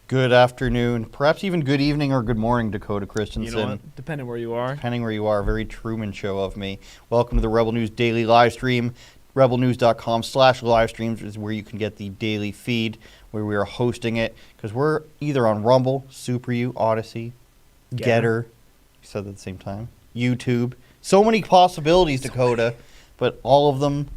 Good afternoon, perhaps even good evening or good morning, Dakota Christensen. You know what? Depending where you are. Depending where you are, very Truman Show of me. Welcome to the Rebel News Daily Live Stream. rebelnews.com/livestreams is where you can get the daily feed, where we are hosting it, because we're either on Rumble, Super U, Odyssey, Getter. You said that at the same time. YouTube. So many possibilities, Dakota, but all of them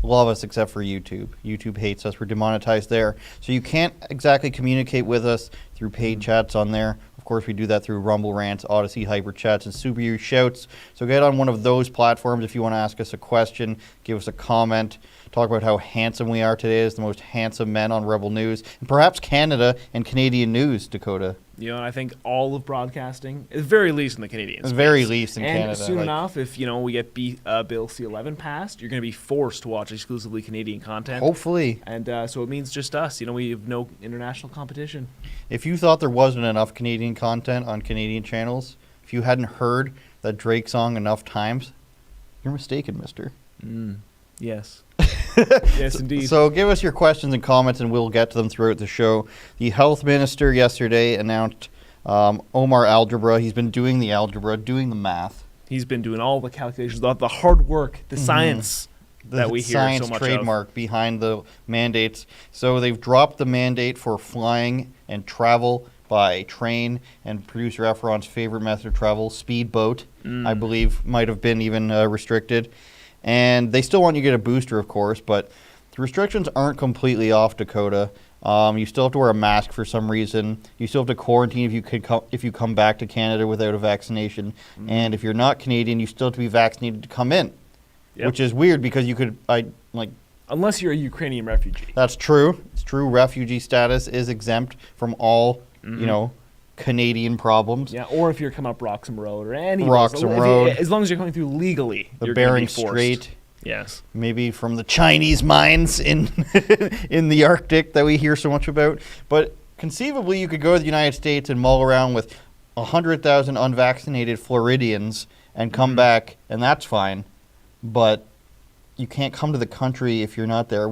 love us except for YouTube. YouTube hates us. We're demonetized there. So you can't exactly communicate with us through paid chats on there. Of course, we do that through Rumble Rants, Odyssey Hyper Chats, and Super U Shouts. So get on one of those platforms if you want to ask us a question, give us a comment, talk about how handsome we are today as the most handsome men on Rebel News, and perhaps Canada and Canadian news, Dakota. You know, I think all of broadcasting, at the very least in the Canadian space. At the very least in Canada. And soon enough, if, we get Bill C-11 passed, you're going to be forced to watch exclusively Canadian content. Hopefully. And so it means just us. We have no international competition. If you thought there wasn't enough Canadian content on Canadian channels, if you hadn't heard that Drake song enough times, you're mistaken, mister. Yes. Yes, indeed. So give us your questions and comments, and we'll get to them throughout the show. The health minister yesterday announced Omar Algebra. He's been doing the algebra, doing the math. He's been doing all the calculations, the hard work, the science that we hear so much of. Science trademark behind the mandates. So they've dropped the mandate for flying and travel by train, and producer Efron's favorite method of travel, speedboat, I believe might have been even restricted. And they still want you to get a booster, of course, but the restrictions aren't completely off, Dakota. You still have to wear a mask for some reason. You still have to quarantine if you come back to Canada without a vaccination. And if you're not Canadian, you still have to be vaccinated to come in, which is weird because you could, unless you're a Ukrainian refugee. That's true. It's true. Refugee status is exempt from all, Canadian problems. Yeah, or if you're coming up Roxham Road or any Roxham Road. As long as you're coming through legally, the you're Bering be forced. Strait. Yes. Maybe from the Chinese mines in in the Arctic that we hear so much about. But conceivably, you could go to the United States and mull around with 100,000 unvaccinated Floridians and come back, and that's fine. But you can't come to the country if you're not there.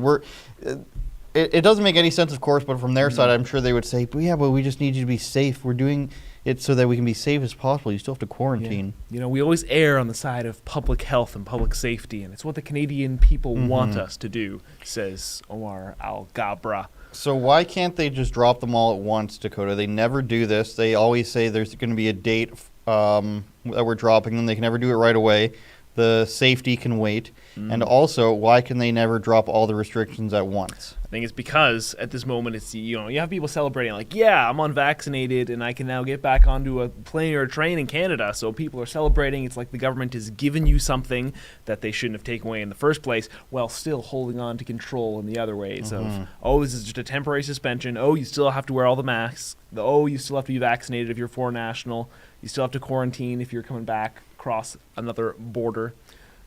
It doesn't make any sense, of course, but from their side, I'm sure they would say, but we just need you to be safe. We're doing it so that we can be safe as possible. You still have to quarantine. Yeah. We always err on the side of public health and public safety, and it's what the Canadian people want us to do, says Omar Al-Gabra. So why can't they just drop them all at once, Dakota? They never do this. They always say there's going to be a date that we're dropping them. They can never do it right away. The safety can wait. And also, why can they never drop all the restrictions at once? I think it's because at this moment, it's you have people celebrating like, yeah, I'm unvaccinated and I can now get back onto a plane or a train in Canada. So people are celebrating. It's like the government has given you something that they shouldn't have taken away in the first place, while still holding on to control in the other ways of, this is just a temporary suspension. Oh, you still have to wear all the masks. You still have to be vaccinated if you're foreign national. You still have to quarantine if you're coming back across another border.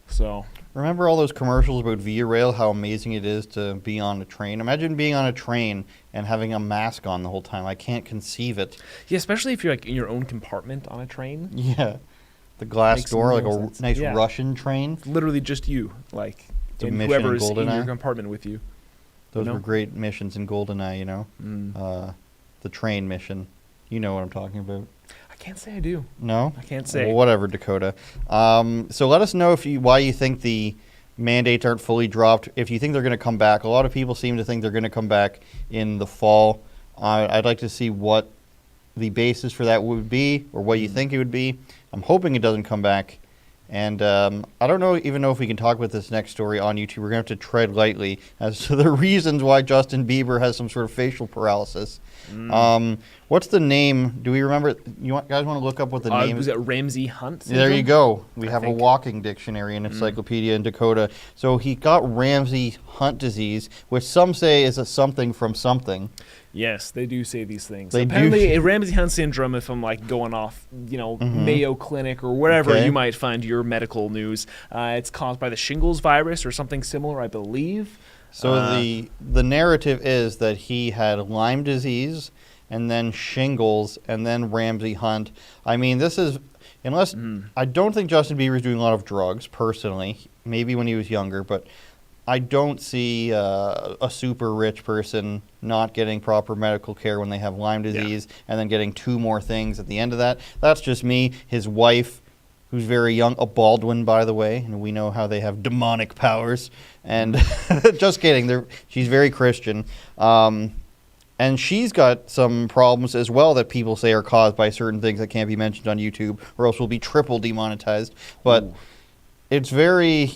So remember all those commercials about Via Rail, how amazing it is to be on a train? Imagine being on a train and having a mask on the whole time. I can't conceive it. Yeah, especially if you're in your own compartment on a train. Yeah. The glass door, like a nice Russian train. It's literally just you, and whoever's in your compartment with you. Those were great missions in GoldenEye, the train mission. You know what I'm talking about. I can't say I do. No? I can't say. Well, whatever, Dakota. So let us know why you think the mandates aren't fully dropped, if you think they're going to come back. A lot of people seem to think they're going to come back in the fall. I'd like to see what the basis for that would be, or what you think it would be. I'm hoping it doesn't come back. And I don't even know if we can talk about this next story on YouTube. We're going to have to tread lightly as to the reasons why Justin Bieber has some sort of facial paralysis. What's the name? Do we remember? Guys want to look up what the name is? Was it Ramsey Hunt syndrome? There you go. We have a walking dictionary and encyclopedia in Dakota. So he got Ramsey Hunt disease, which some say is a something from something. Yes, they do say these things. Apparently, a Ramsey Hunt syndrome, if I'm going off, Mayo Clinic or wherever you might find your medical news, it's caused by the shingles virus or something similar, I believe. So the narrative is that he had Lyme disease and then shingles and then Ramsey Hunt. I mean, this is, I don't think Justin Bieber is doing a lot of drugs, personally. Maybe when he was younger, but I don't see a super rich person not getting proper medical care when they have Lyme disease and then getting 2 more things at the end of that. That's just me. His wife, who's very young, a Baldwin, by the way, and we know how they have demonic powers. And just kidding, she's very Christian. And she's got some problems as well that people say are caused by certain things that can't be mentioned on YouTube, or else we'll be triple demonetized. But it's very,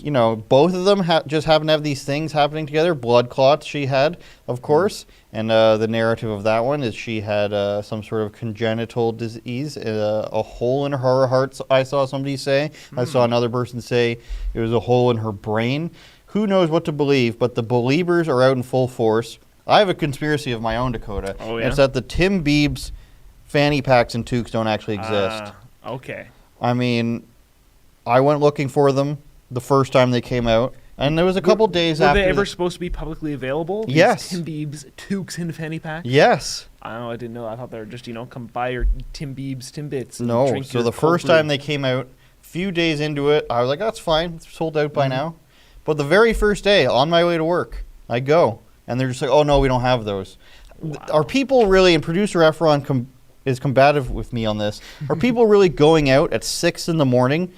both of them just happen to have these things happening together. Blood clots she had, of course. And the narrative of that one is she had some sort of congenital disease, a hole in her heart, I saw somebody say. I saw another person say it was a hole in her brain. Who knows what to believe, but the believers are out in full force. I have a conspiracy of my own, Dakota. Oh, yeah? It's that the Tim Biebs fanny packs and toques don't actually exist. Okay. I mean, I went looking for them the first time they came out, and there was a couple days after. Were they ever supposed to be publicly available? Yes. Tim Biebs toques and fanny packs? Yes. I didn't know. I thought they were just, come buy your Tim Biebs Timbits. No. So the first time they came out, a few days into it, I was like, that's fine. It's sold out by now. But the very first day, on my way to work, I go, and they're just like, oh, no, we don't have those. Wow. Are people really, and producer Efron is combative with me on this, are people really going out at 6 in the morning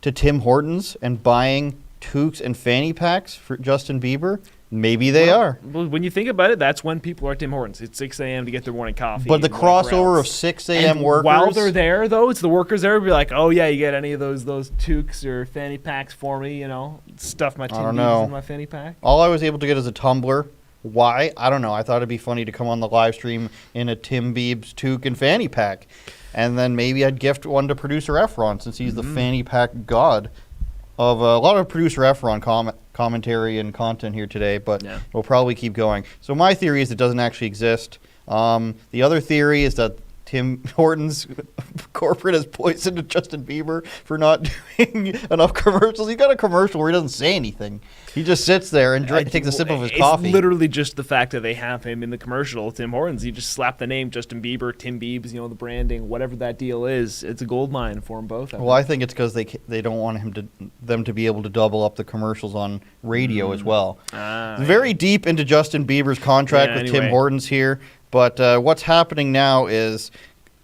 to Tim Hortons and buying toques and fanny packs for Justin Bieber? Maybe they are. Well, when you think about it, that's when people are at Tim Hortons. It's 6 a.m. to get their morning coffee. But the crossover of 6 a.m. workers. While they're there, though, it's the workers there will be like, oh, yeah, you get any of those toques or fanny packs for me, stuff my Tim Biebs in my fanny pack. All I was able to get is a tumbler. Why? I don't know. I thought it'd be funny to come on the live stream in a Tim Biebs toque and fanny pack. And then maybe I'd gift one to producer Efron, since he's the fanny pack god of a lot of producer Efron commentary and content here today, but we'll probably keep going. So my theory is it doesn't actually exist. The other theory is that Tim Hortons corporate has poisoned Justin Bieber for not doing enough commercials. He got a commercial where he doesn't say anything. He just sits there and takes a sip of his coffee. It's literally just the fact that they have him in the commercial, Tim Hortons. You just slap the name Justin Bieber, Tim Biebs, the branding, whatever that deal is. It's a gold mine for them both. I think it's because they don't want them to be able to double up the commercials on radio as well. Very deep into Justin Bieber's contract with Tim Hortons here. But what's happening now is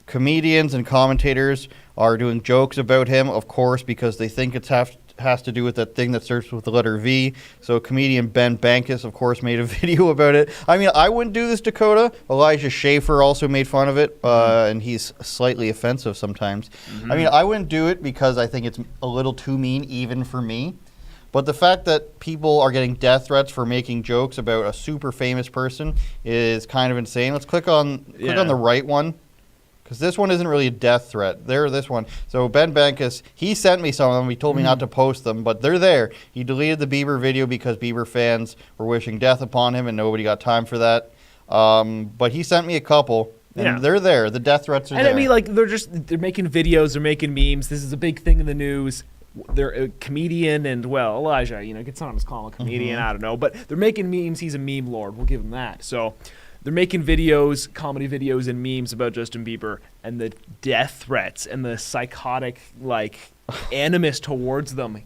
comedians and commentators are doing jokes about him, of course, because they think it has to do with that thing that starts with the letter V. So comedian Ben Bankus, of course, made a video about it. I mean, I wouldn't do this, Dakota. Elijah Schaefer also made fun of it, and he's slightly offensive sometimes. I mean, I wouldn't do it because I think it's a little too mean even for me. But the fact that people are getting death threats for making jokes about a super famous person is kind of insane. Let's click on the right one, because this one isn't really a death threat. This one. So Ben Bankus, he sent me some of them. He told me not to post them, but they're there. He deleted the Bieber video because Bieber fans were wishing death upon him, and nobody got time for that. But he sent me a couple. And they're there. The death threats are there. And I mean, like, they're making videos, they're making memes. This is a big thing in the news. They're a comedian, and Elijah, could sometimes call him a comedian, I don't know, but they're making memes. He's a meme lord, we'll give him that. So they're making videos, comedy videos and memes about Justin Bieber, and the death threats and the psychotic animus towards them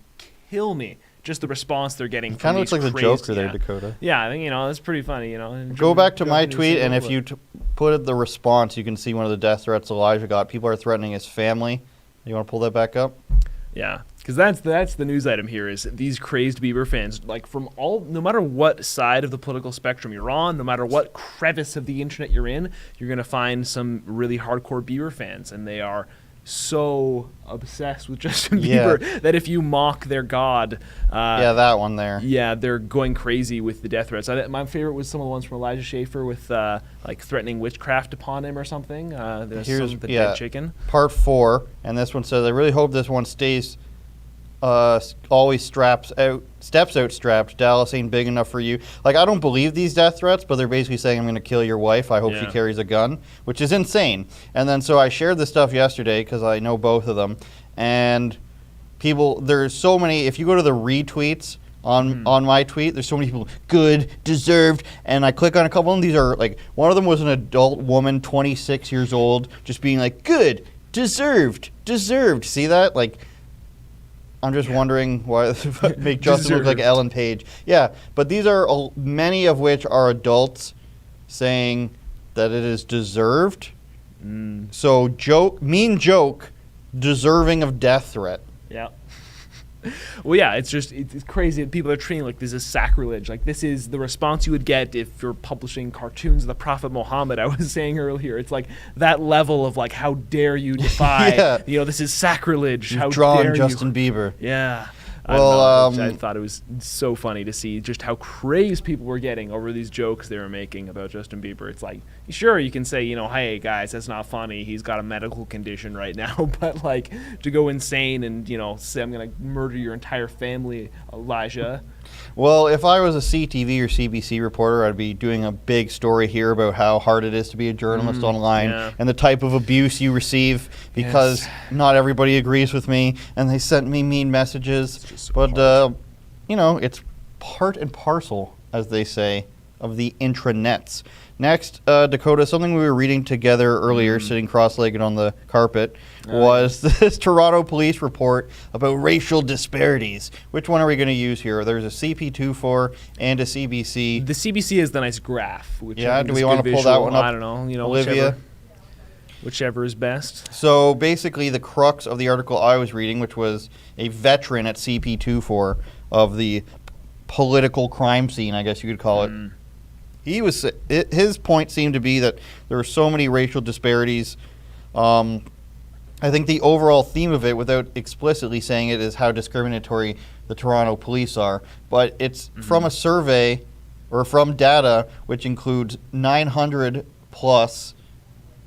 kill me. Just the response they're getting. Kind of looks like the Joker there, Dakota. Yeah, I think that's pretty funny. Go back to my tweet, and if you put the response, you can see one of the death threats Elijah got. People are threatening his family. You want to pull that back up? Yeah, because that's the news item here, is these crazed Bieber fans, no matter what side of the political spectrum you're on, no matter what crevice of the internet you're in, you're going to find some really hardcore Bieber fans, and they are so obsessed with Justin Bieber that if you mock their god, that one there, they're going crazy with the death threats. My favorite was some of the ones from Elijah Schaefer with threatening witchcraft upon him or something. Here's the dead chicken. Part 4, and this one says, I really hope this one stays always steps out strapped. Dallas ain't big enough for you. I don't believe these death threats, but they're basically saying, I'm going to kill your wife. I hope she carries a gun, which is insane. And then so I shared this stuff yesterday because I know both of them. And there's so many, if you go to the retweets on my tweet, there's so many people, good, deserved, and I click on a couple of them. These are one of them was an adult woman, 26 years old, just being good, deserved. See that? I'm just wondering why make Justin look like Ellen Page. Yeah, but these are many of which are adults saying that it is deserved. So mean joke, deserving of death threat. Yeah. Well, yeah, it's crazy that people are treating like this is sacrilege. Like, this is the response you would get if you're publishing cartoons of the Prophet Muhammad. I was saying earlier, it's like that level of like, how dare you defy? This is sacrilege. You've how drawn dare Justin you? Bieber. Yeah. Well, I thought it was so funny to see just how crazed people were getting over these jokes they were making about Justin Bieber. It's like, sure, you can say, hey, guys, that's not funny. He's got a medical condition right now. But, like, to go insane and, say I'm going to murder your entire family, Elijah. Well, if I was a CTV or CBC reporter, I'd be doing a big story here about how hard it is to be a journalist online and the type of abuse you receive because not everybody agrees with me and they sent me mean messages. But, it's part and parcel, as they say, of the intranets. Next, Dakota, something we were reading together earlier, sitting cross-legged on the carpet, was this Toronto police report about racial disparities. Which one are we going to use here? There's a CP24 and a CBC. The CBC is the nice graph. Which do we want to pull that one up? I don't know. Olivia? Whichever is best. So basically the crux of the article I was reading, which was a veteran at CP24 of the political crime scene, I guess you could call it. His point seemed to be that there are so many racial disparities. I think the overall theme of it, without explicitly saying it, is how discriminatory the Toronto police are. But it's from a survey or from data which includes 900 plus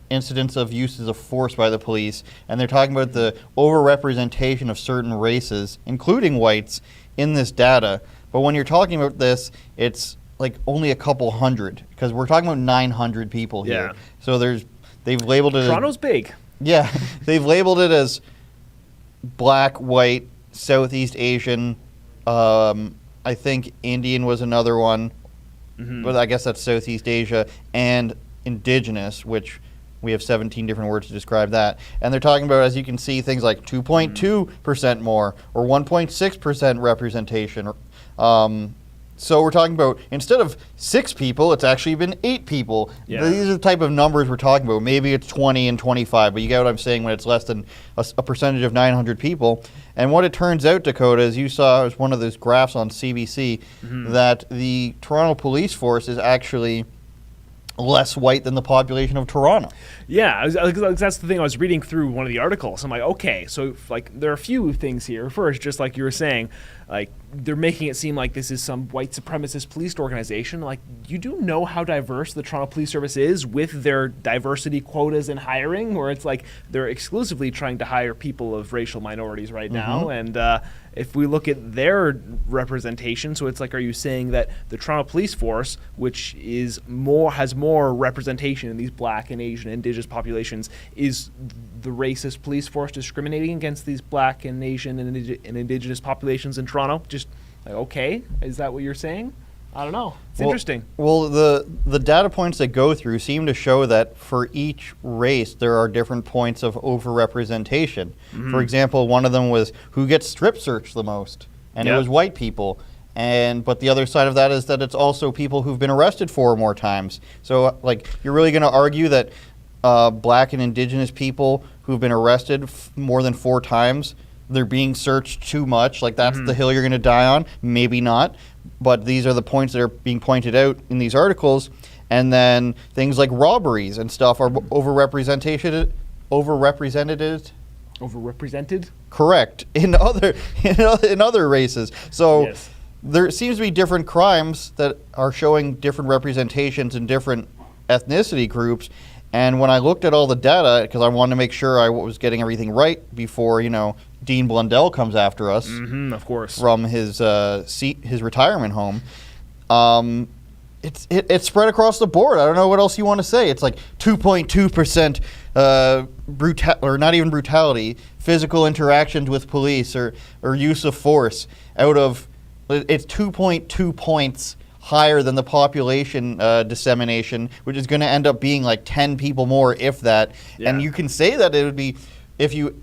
incidents of uses of force by the police, and they're talking about the overrepresentation of certain races, including whites, in this data. But when you're talking about this, it's like only a couple hundred, because we're talking about 900 people here. So they've labeled it. Toronto's big. Yeah, they've labeled it as black, white, Southeast Asian. I think Indian was another one, but I guess that's Southeast Asia, and Indigenous, which we have 17 different words to describe that. And they're talking about, as you can see, things like 2.2% more or 1.6% representation. So we're talking about, instead of 6 people, it's actually been 8 people. Yeah. These are the type of numbers we're talking about. Maybe it's 20 and 25, but you get what I'm saying when it's less than a percentage of 900 people. And what it turns out, Dakota, as you saw, is one of those graphs on CBC, that the Toronto police force is actually less white than the population of Toronto. Yeah, that's the thing. I was reading through one of the articles. I'm like, okay, so like there are a few things here. First, just like you were saying, like they're making it seem like this is some white supremacist police organization. Like, you do know how diverse the Toronto Police Service is with their diversity quotas in hiring, where it's like they're exclusively trying to hire people of racial minorities right now. And if we look at their representation, so it's like, are you saying that the Toronto Police Force, which has more representation in these black and Asian and Indigenous populations, is the racist police force discriminating against these black and Asian and Indigenous populations in Toronto? Just like, okay, is that what you're saying? I don't know. It's interesting. Well, the data points that go through seem to show that for each race there are different points of overrepresentation. For example, one of them was who gets strip searched the most, and it was white people. But the other side of that is that it's also people who've been arrested 4 or more times. So, like, you're really going to argue that black and Indigenous people who've been arrested more than 4 times, they're being searched too much? Like, that's the hill you're going to die on? Maybe not. But these are the points that are being pointed out in these articles. And then things like robberies and stuff are overrepresented. Correct. In other races. So there seems to be different crimes that are showing different representations in different ethnicity groups. And when I looked at all the data, because I wanted to make sure I was getting everything right before, Dean Blundell comes after us, of course, from his retirement home, it's spread across the board. I don't know what else you want to say. It's like 2.2% or not even brutality, physical interactions with police or use of force out of. It's 2.2 points higher than the population dissemination, which is going to end up being like 10 people more, if that. And you can say that it would be, if you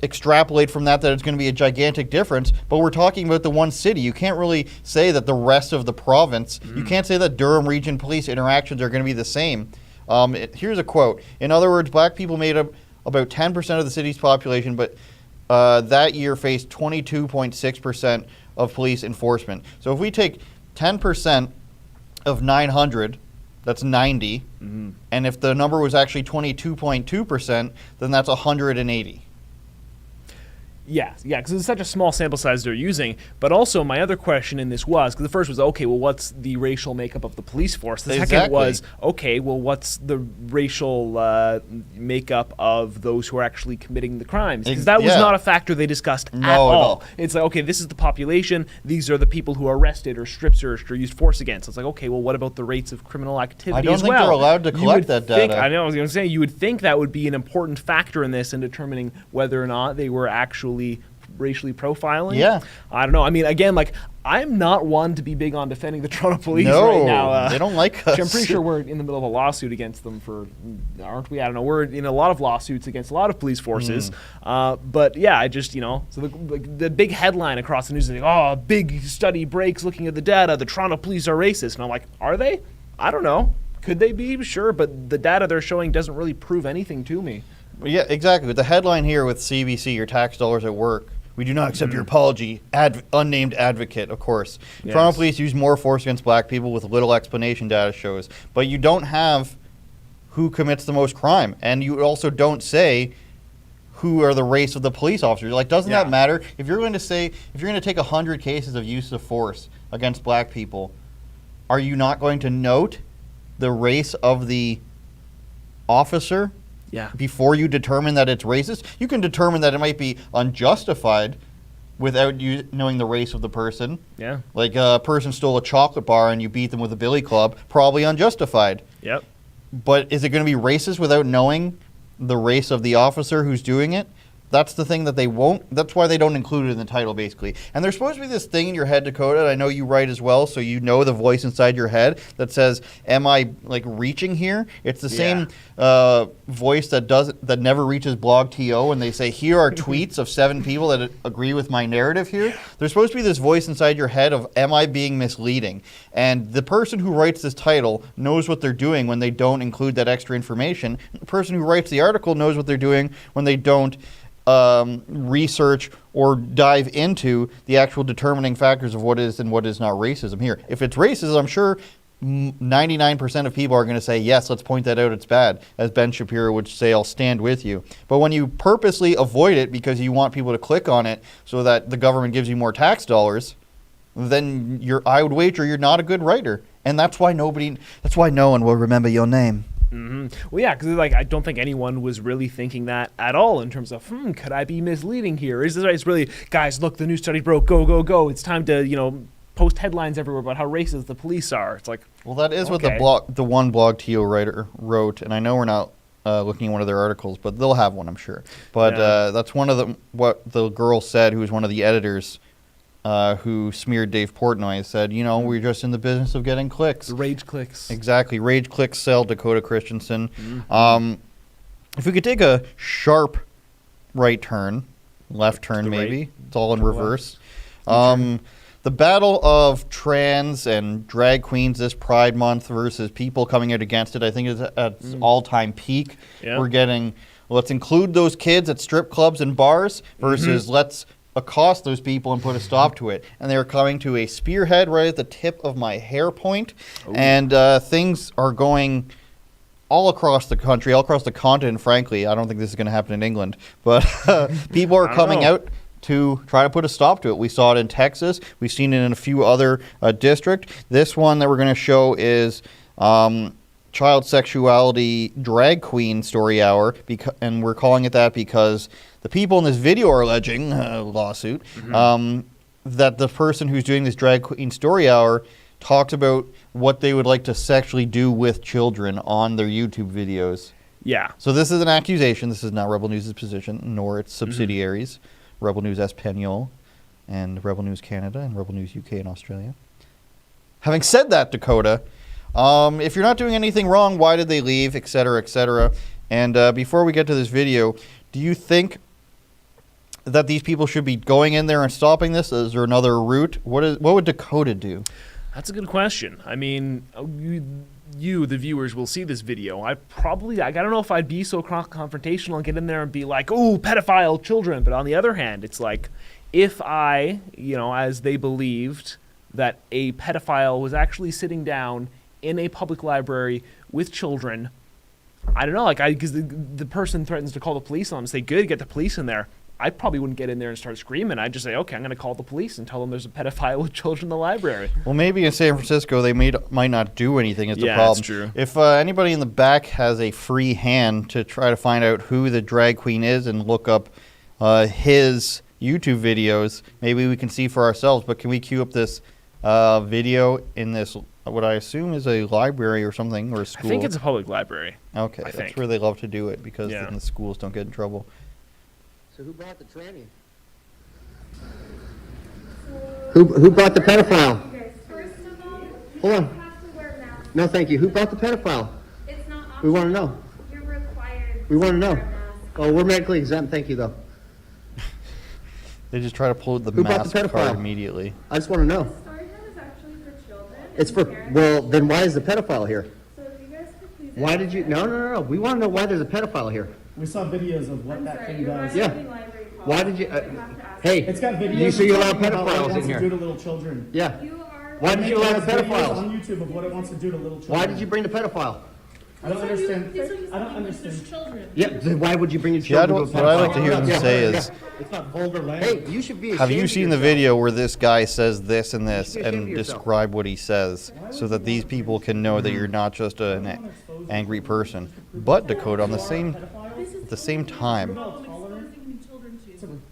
extrapolate from that it's going to be a gigantic difference, but we're talking about the one city. You can't really say that the rest of the province, you can't say that Durham Region Police interactions are going to be the same. Here's a quote. In other words, black people made up about 10% of the city's population, but that year faced 22.6% of police enforcement. So if we take 10% of 900, that's 90, and if the number was actually 22.2%, then that's 180. Yeah, because it's such a small sample size they're using. But also, my other question in this was, because the first was, okay, well, what's the racial makeup of the police force? The second was, okay, well, what's the racial makeup of those who are actually committing the crimes? Because that was not a factor they discussed at all. It's like, okay, this is the population. These are the people who are arrested or strip searched or used force against. So it's like, okay, well, what about the rates of criminal activity as well? I don't think they're allowed to collect that data. I know, I was going to say, you would think that would be an important factor in this in determining whether or not they were actually racially profiling. Yeah. I don't know. I mean, again, like, I'm not one to be big on defending the Toronto police right now. They don't like us. I'm pretty sure we're in the middle of a lawsuit against them aren't we? I don't know. We're in a lot of lawsuits against a lot of police forces. But yeah, I just, so the big headline across the news is like, oh, big study breaks looking at the data. The Toronto police are racist. And I'm like, are they? I don't know. Could they be? Sure. But the data they're showing doesn't really prove anything to me. Yeah, exactly. With the headline here with CBC, your tax dollars at work, we do not accept your apology. Unnamed advocate, of course. Yes. Toronto police use more force against black people with little explanation, data shows. But you don't have who commits the most crime. And you also don't say who are the race of the police officers. Like, doesn't that matter? If you're going to take 100 cases of use of force against black people, are you not going to note the race of the officer? Yeah. Before you determine that it's racist, you can determine that it might be unjustified without you knowing the race of the person. Yeah. Like a person stole a chocolate bar and you beat them with a billy club, probably unjustified. Yep. But is it going to be racist without knowing the race of the officer who's doing it? That's the thing that they won't. That's why they don't include it in the title, basically. And there's supposed to be this thing in your head, Dakota. I know you write as well, so you know the voice inside your head that says, "Am I reaching here?" It's the same voice that never reaches Blog TO, and they say, "Here are tweets of 7 people that agree with my narrative here." There's supposed to be this voice inside your head of, "Am I being misleading?" And the person who writes this title knows what they're doing when they don't include that extra information. The person who writes the article knows what they're doing when they don't research or dive into the actual determining factors of what is and what is not racism here. If it's racism, I'm sure 99% of people are going to say, yes, let's point that out, it's bad. As Ben Shapiro would say, I'll stand with you. But when you purposely avoid it because you want people to click on it so that the government gives you more tax dollars, then I would wager you're not a good writer. And that's why no one will remember your name. Mm-hmm. Well, yeah, because I don't think anyone was really thinking that at all in terms of, could I be misleading here? It's really, guys, look, the new study broke, go, go, go. It's time to, post headlines everywhere about how racist the police are. It's like, well, that is what the one Blog TO writer wrote, and I know we're not looking at one of their articles, but they'll have one, I'm sure. But that's one of what the girl said, who was one of the editors. Who smeared Dave Portnoy, said, we're just in the business of getting clicks. Rage clicks. Exactly. Rage clicks sell, Dakota Christensen. Mm-hmm. If we could take a sharp right turn, left turn maybe. Right. It's all in reverse. The battle of trans and drag queens this Pride Month versus people coming out against it, I think is at its all-time peak. Yeah. We're getting, let's include those kids at strip clubs and bars versus let's accost those people and put a stop to it. And they were coming to a spearhead right at the tip of my hair point. Ooh. And things are going all across the country, all across the continent, frankly. I don't think this is going to happen in England. But people are coming out to try to put a stop to it. We saw it in Texas. We've seen it in a few other districts. This one that we're going to show is Child Sexuality Drag Queen Story Hour. And we're calling it that because the people in this video are alleging, lawsuit, that the person who's doing this Drag Queen Story Hour talks about what they would like to sexually do with children on their YouTube videos. Yeah. So this is an accusation. This is not Rebel News' position, nor its subsidiaries, Rebel News Espanol, and Rebel News Canada, and Rebel News UK and Australia. Having said that, Dakota, if you're not doing anything wrong, why did they leave, et cetera, et cetera? And before we get to this video, do you think that these people should be going in there and stopping this? Is there another route? What would Dakota do? That's a good question. I mean, you, the viewers, will see this video. I don't know if I'd be so confrontational and get in there and be like, "Oh, pedophile children." But on the other hand, it's like, if I, as they believed, that a pedophile was actually sitting down in a public library with children, I don't know, because the person threatens to call the police on them, say, "Good, get the police in there." I probably wouldn't get in there and start screaming. I'd just say, "Okay, I'm going to call the police and tell them there's a pedophile with children in the library." Well, maybe in San Francisco they might not do anything. Is the problem? That's true. If anybody in the back has a free hand to try to find out who the drag queen is and look up his YouTube videos, maybe we can see for ourselves. But can we cue up this video in this, what I assume is a library or something, or a school? I think it's a public library. Okay, that's where they love to do it, because then the schools don't get in trouble. So who brought the tranny? Who brought the pedophile? First of all, Hold on. you have to wear masks. No, thank you. Who brought the pedophile? It's not optional. We want to know. You're required We want to know. wear a mask. Oh, we're medically exempt. Thank you, though. They just try to pull the Who brought mask the pedophile? card immediately. I just want to know. Story time is actually for children. It's and for, parents. well, then why is the pedophile here? So if you guys could please. Why did you, no. We want to know why there's a pedophile here. We saw videos of what I'm that sorry, thing you're does. Yeah. violating library policy. Why did you, You have to ask. hey, It's got videos. so you allow talking about what it pedophiles in wants to do here? to little children. Yeah. You are. Why did you allow the It has videos pedophiles? on YouTube of what it wants to do to little children. Why did you bring the pedophile? I don't understand. These are just I don't language, there's understand. children. Yeah, then why would you bring your Yeah, children to a pedophile? what I like to hear them Yeah, say yeah. is, It's not vulgar language. Hey, you should be ashamed have you of seen the yourself. video where this guy says this and this You should be ashamed and of yourself. describe what he says, so that these people can know that you're not just an angry person? But Dakota, at the same time,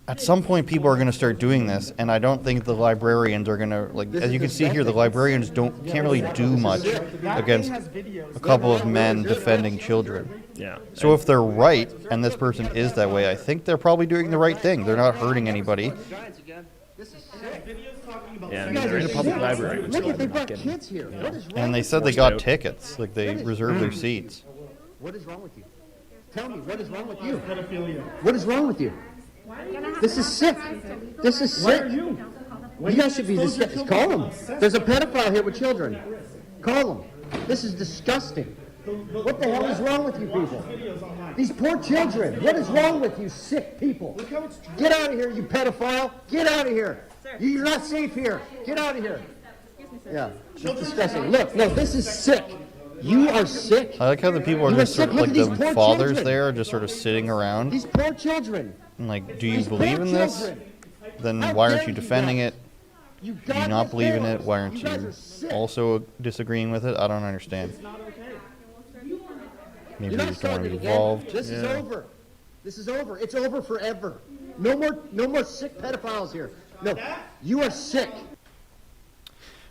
at some point people are going to start doing this, and I don't think the librarians are going to, like, as you can see here, the librarians can't really do much against a couple of men defending children. Yeah. So if they're right, and this person is that way, I think they're probably doing the right thing. They're not hurting anybody. Yeah, I mean, they're in a public library. Which Look at, they not brought getting- kids here. What is wrong And they with said they Forced got out. tickets, like they reserved their seats. What is wrong with you? Tell me, what is wrong with you? Pedophilia. What is wrong with you? This is sick. This is Why sick. are you? You guys should be disgusted. Call him. There's a pedophile here with children. Call him. This is disgusting. What the hell is wrong with you people? These poor children. What is wrong with you sick people? Get out of here, you pedophile. Get out of here. You're not safe here. Get out of here. Yeah, it's disgusting. Look, no, this is sick. You are sick. I like how the people are You just are sort sick. of, Look like at these the poor fathers children. there, just sort of sitting around. These poor children. And like, do you These believe poor in this? children. Then How why dare aren't you you defending guys? it? You Do you godless not believe in it? animals. Why aren't guys you are sick. also disagreeing with it? I don't understand. Maybe You're you not just don't want to starting be again. involved. This is over. This is over. It's over forever. No more sick pedophiles here. No, you are sick.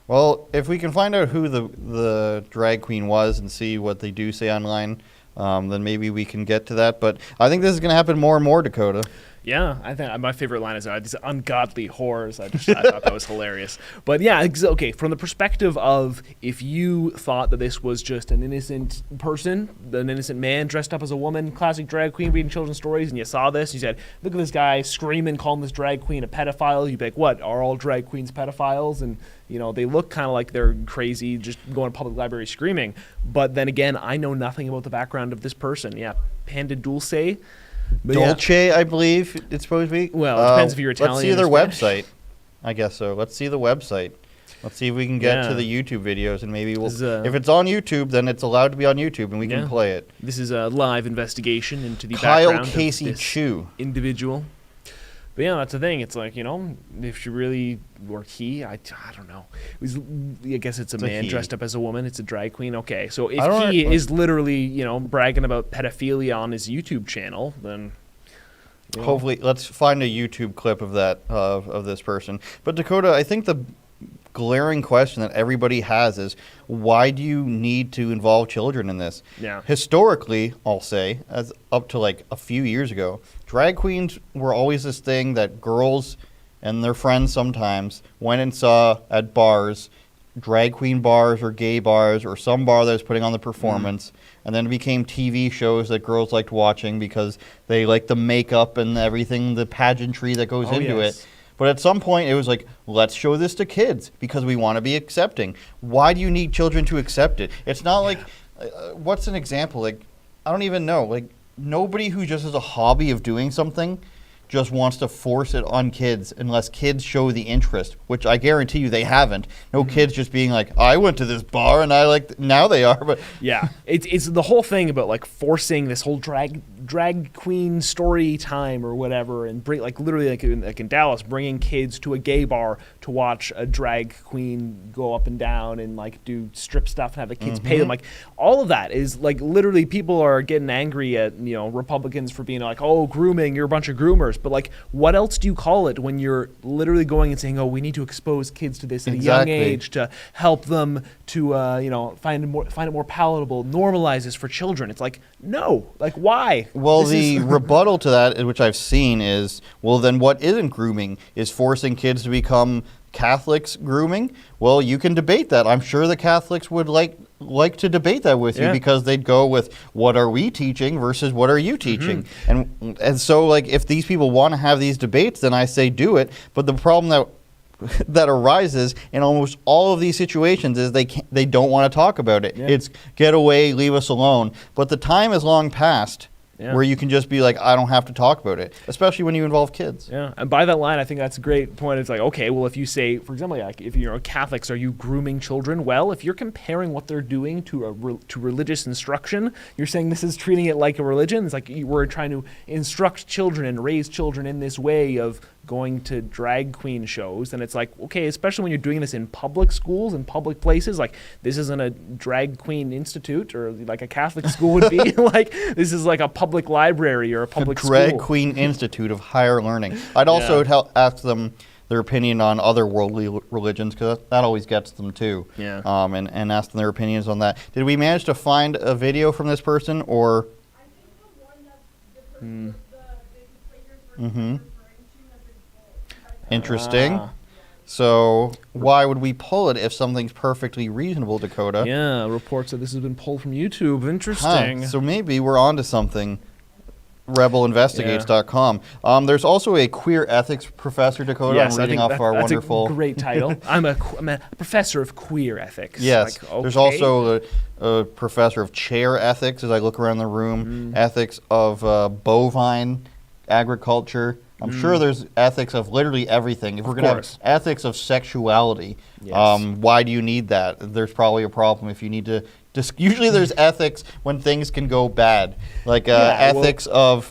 Well, if we can find out who the drag queen was and see what they do say online, then maybe we can get to that. But I think this is going to happen more and more, Dakota. Yeah, I think my favorite line is these ungodly whores. I thought that was hilarious. But yeah, okay, from the perspective of if you thought that this was just an innocent person, an innocent man dressed up as a woman, classic drag queen reading children's stories, and you saw this, you said, look at this guy screaming, calling this drag queen a pedophile. You'd be like, what, are all drag queens pedophiles? And, they look kind of like they're crazy, just going to public library screaming. But then again, I know nothing about the background of this person. Yeah, Panda Dulce. But yeah. Dolce, I believe it's supposed to be. Well, it depends if you're Italian Let's see or their Spanish. website. I guess so. Let's see the website. Let's see if we can get Yeah. to the YouTube videos, and maybe we'll. This is, if it's on YouTube, then it's allowed to be on YouTube, and we Yeah. can play it. This is a live investigation into the Kyle background Casey of this Chu. individual. But yeah, that's the thing. It's like, if she really, or he, I don't know. I guess it's a It's a man he. dressed up as a woman. It's a drag queen. Okay, so I don't if he know- is literally, bragging about pedophilia on his YouTube channel, then Hopefully, let's find a YouTube clip of that of this person. But Dakota, I think the glaring question that everybody has is, why do you need to involve children in this? Yeah. Historically, I'll say, as up to like a few years ago, drag queens were always this thing that girls and their friends sometimes went and saw at bars drag queen bars or gay bars or some bar that was putting on the performance. And then it became TV shows that girls liked watching because they liked the makeup and everything, the pageantry that goes into it. But at some point, it was like, let's show this to kids because we want to be accepting. Why do you need children to accept it? It's not like, what's an example? Like, I don't even know. Like, nobody who just has a hobby of doing something just wants to force it on kids unless kids show the interest, which I guarantee you they haven't. No kids just being like, I went to this bar and I like, now they are. But yeah, it's the whole thing about like forcing this whole drag queen story time or whatever, and bring like literally like in Dallas, bringing kids to a gay bar to watch a drag queen go up and down and like do strip stuff and have the kids pay them. Like all of that is like literally people are getting angry at Republicans for being like, oh, grooming, you're a bunch of groomers. But like, what else do you call it when you're literally going and saying, oh, we need to expose kids to this at a young age to help them to find it more palatable, normalize this for children? It's like, no, like why? Well, the rebuttal to that, which I've seen, is, well, then what isn't grooming? Is forcing kids to become Catholics grooming? Well, you can debate that. I'm sure the Catholics would like to debate that with you because they'd go with what are we teaching versus what are you teaching? And so like if these people want to have these debates, then I say do it. But the problem that arises in almost all of these situations is they don't want to talk about it. It's get away, leave us alone. But the time is long past where you can just be like, I don't have to talk about it, especially when you involve kids. Yeah, and by that line, I think that's a great point. It's like, okay, well, if you say, for example, like if you're Catholics, are you grooming children? Well, if you're comparing what they're doing to religious instruction, you're saying this is treating it like a religion. It's like we're trying to instruct children and raise children in this way of going to drag queen shows. And it's like, okay, especially when you're doing this in public schools and public places, like this isn't a drag queen institute or like a Catholic school would be. Like this is like a public library or a public drag queen institute of higher learning. I'd also ask them their opinion on other worldly religions because that always gets them too. Yeah. And ask them their opinions on that. Did we manage to find a video from this person or? I think the one that the big players were referring to has been pulled. Interesting. So why would we pull it if something's perfectly reasonable, Dakota? Yeah, reports that this has been pulled from YouTube. Interesting. So maybe we're onto something. Rebelinvestigates.com. There's also a queer ethics professor, Dakota. Yes, I'm reading off our that's wonderful. A great title. I'm a professor of queer ethics. Yes. Like, okay. There's also a professor of chair ethics as I look around the room. Ethics of bovine agriculture. I'm sure there's ethics of literally everything. If we're going to have ethics of sexuality, why do you need that? There's probably a problem if you need to. Usually there's ethics when things can go bad, like ethics of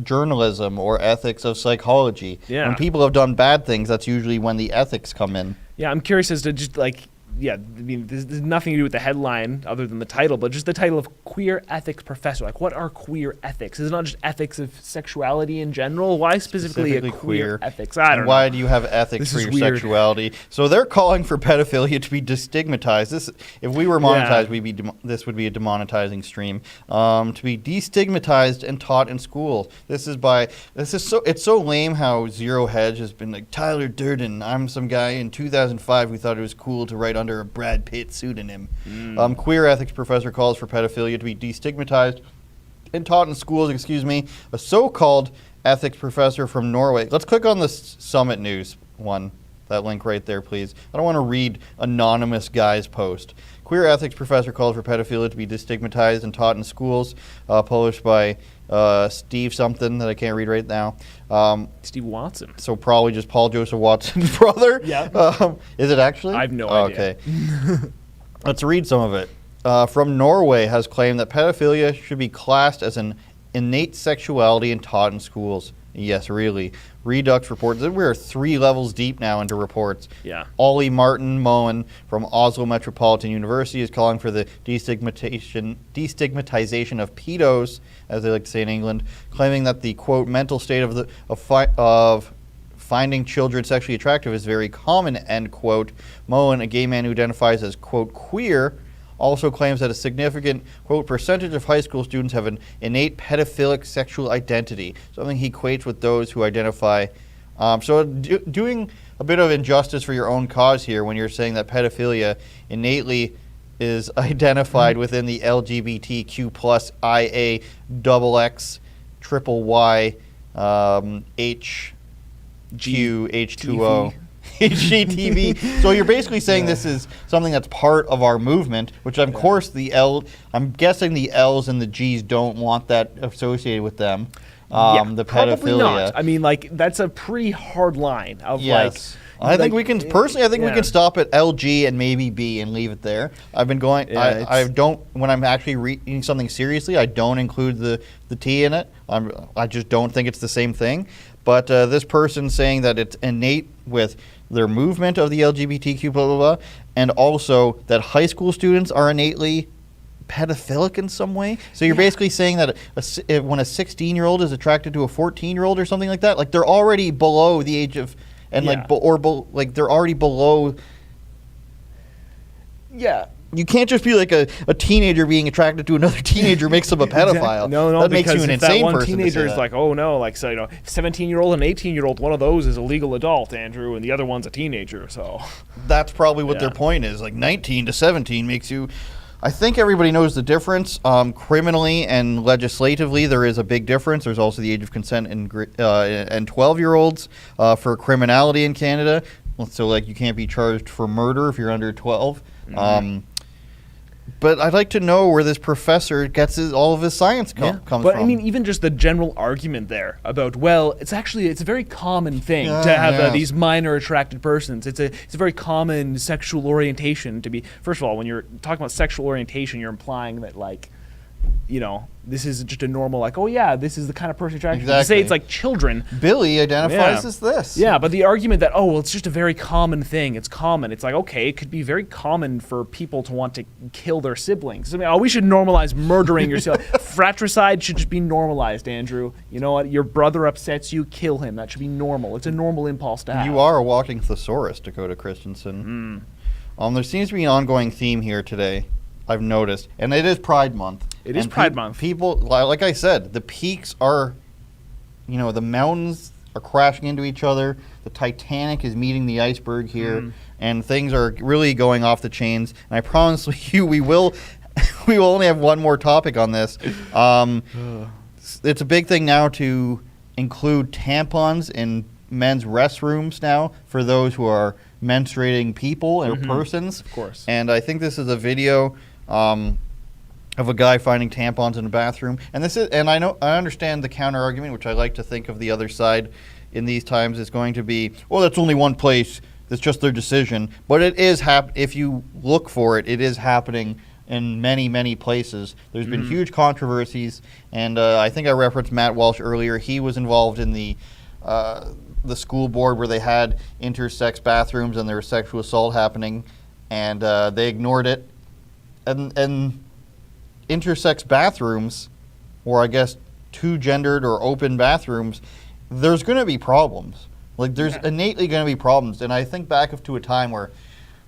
journalism or ethics of psychology. Yeah. When people have done bad things, that's usually when the ethics come in. Yeah, I'm curious as to just like, I mean, there's nothing to do with the headline other than the title, but just the title of queer ethics professor. Like, what are queer ethics? Is it not just ethics of sexuality in general? Why specifically a queer ethics? I don't know. Why do you have ethics for your sexuality? So they're calling for pedophilia to be destigmatized. If we were monetized, this would be a demonetizing stream. To be destigmatized and taught in school. It's so lame how Zero Hedge has been like, Tyler Durden. I'm some guy in 2005 who thought it was cool to write under a Brad Pitt pseudonym. Queer ethics professor calls for pedophilia to be destigmatized and taught in schools. A so-called ethics professor from Norway. Let's click on the Summit News one. That link right there, please. I don't want to read anonymous guy's post. Queer ethics professor calls for pedophilia to be destigmatized and taught in schools. Published by Steve something that I can't read right now. Steve Watson. So probably just Paul Joseph Watson's brother. Yeah. Is it actually? I have no idea. Okay. Let's read some of it. From Norway has claimed that pedophilia should be classed as an innate sexuality and taught in schools. Yes, really. Redux reports that we're 3 levels deep now into reports. Yeah. Ollie Martin Moen from Oslo Metropolitan University is calling for the destigmatization of pedos, as they like to say in England, claiming that the quote mental state of finding children sexually attractive is very common, end quote. Moen, a gay man who identifies as quote queer, also claims that a significant, quote, percentage of high school students have an innate pedophilic sexual identity, something he equates with those who identify So doing a bit of injustice for your own cause here when you're saying that pedophilia innately is identified within the LGBTQ plus IA double X triple Y H Q H2O HGTV. So you're basically saying this is something that's part of our movement, which of course I'm guessing the L's and the G's don't want that associated with them. The probably pedophilia. not. I mean, like, that's a pretty hard line of Yes. I think we can personally. I think we can stop at LG and maybe B and leave it there. I've been going. Yeah, I don't when I'm actually reading something seriously. I don't include the T in it. I just don't think it's the same thing. But this person saying that it's innate with their movement of the LGBTQ blah blah blah, and also that high school students are innately pedophilic in some way. So you're basically saying that when a 16-year-old is attracted to a 14-year-old or something like that, like they're already below the age of. And like they're already below. Yeah. You can't just be like a teenager being attracted to another teenager makes them a pedophile. No, that makes because you an if insane that one person. teenager to is say like, oh no, like, so, you know, 17-year-old and 18-year-old, one of those is a legal adult, Andrew, and the other one's a teenager. So that's probably what their point is. Like 19 to 17 makes you. I think everybody knows the difference. Criminally and legislatively, there is a big difference. There's also the age of consent and 12-year-olds for criminality in Canada. So, like, you can't be charged for murder if you're under 12. But I'd like to know where this professor gets all of his science comes from. But I mean, even just the general argument there about, well, it's a very common thing to have these minor attracted persons. It's a very common sexual orientation to be. First of all, when you're talking about sexual orientation, you're implying that, like, you know, this is just a normal, like, oh yeah, this is the kind of person attracted. To say it's like children. Billy identifies as this. Yeah, but the argument that, oh, well, it's just a very common thing. It's common. It's like, okay, it could be very common for people to want to kill their siblings. I mean, we should normalize murdering your sibling. Fratricide should just be normalized, Andrew. You know what? Your brother upsets you, kill him. That should be normal. It's a normal impulse to have. You are a walking thesaurus, Dakota Christensen. There seems to be an ongoing theme here today, I've noticed, and it is Pride Month. It is Pride Month. People, like I said, the peaks are, you know, the mountains are crashing into each other. The Titanic is meeting the iceberg here, and things are really going off the chains. And I promise you, we will only have one more topic on this. It's a big thing now to include tampons in men's restrooms now for those who are menstruating people or persons. Of course. And I think this is a video of a guy finding tampons in a bathroom. And I understand the counter argument, which I like to think of the other side in these times is going to be, well, that's only one place. That's just their decision. But it is if you look for it, it is happening in many, many places. There's been huge controversies, and I think I referenced Matt Walsh earlier. He was involved in the school board where they had intersex bathrooms and there was sexual assault happening, and they ignored it. And intersex bathrooms, or I guess two gendered or open bathrooms, there's going to be problems. Like, there's innately going to be problems. And I think back to a time where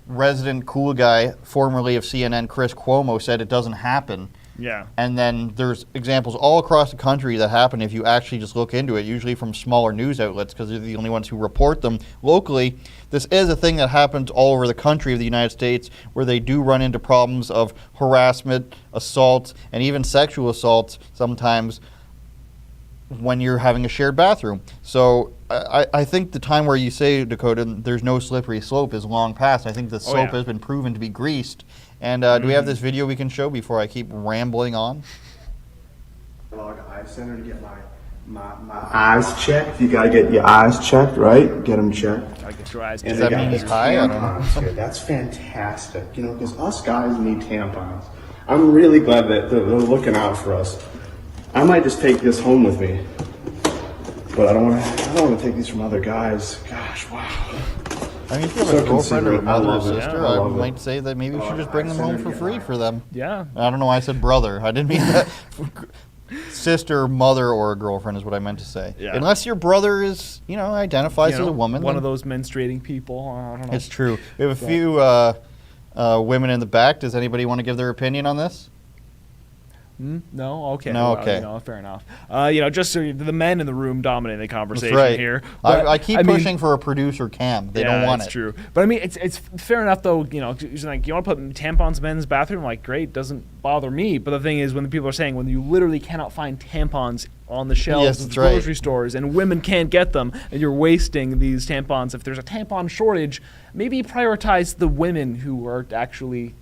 resident cool guy, formerly of CNN, Chris Cuomo, said it doesn't happen. Yeah. And then there's examples all across the country that happen if you actually just look into it, usually from smaller news outlets because they're the only ones who report them locally. This is a thing that happens all over the country of the United States where they do run into problems of harassment, assault, and even sexual assault sometimes when you're having a shared bathroom. So I think the time where you say, Dakota, there's no slippery slope is long past. I think the slope has been proven to be greased. And do we have this video we can show before I keep rambling on? Eye center to get my eyes checked. You gotta get your eyes checked, right? Get them checked. I get your eyes And Does they that got mean the he's high? I don't know. tampons here. That's fantastic, you know, because us guys need tampons. I'm really glad that they're looking out for us. I might just take this home with me, but I don't want to take these from other guys. Gosh, wow. I mean, if you have a girlfriend or a mother or sister, I might say that maybe you should just bring them home for free for them. Yeah. I don't know why I said brother. I didn't mean that. Sister, mother, or a girlfriend is what I meant to say. Yeah. Unless your brother is, identifies as a woman. One of those menstruating people. I don't know. It's true. We have a few women in the back. Does anybody want to give their opinion on this? No, okay. No, well, okay. You know, fair enough. Just so the men in the room dominate the conversation That's right. here. I keep mean, pushing for a producer cam. They don't want it's it. true. But I mean, it's fair enough though. You know, it's like you want to put tampons in men's bathroom, like great, doesn't bother me. But the thing is, when the people are saying when you literally cannot find tampons on the shelves Yes, of that's grocery right. stores and women can't get them, and you're wasting these tampons. If there's a tampon shortage, maybe prioritize the women who are actually,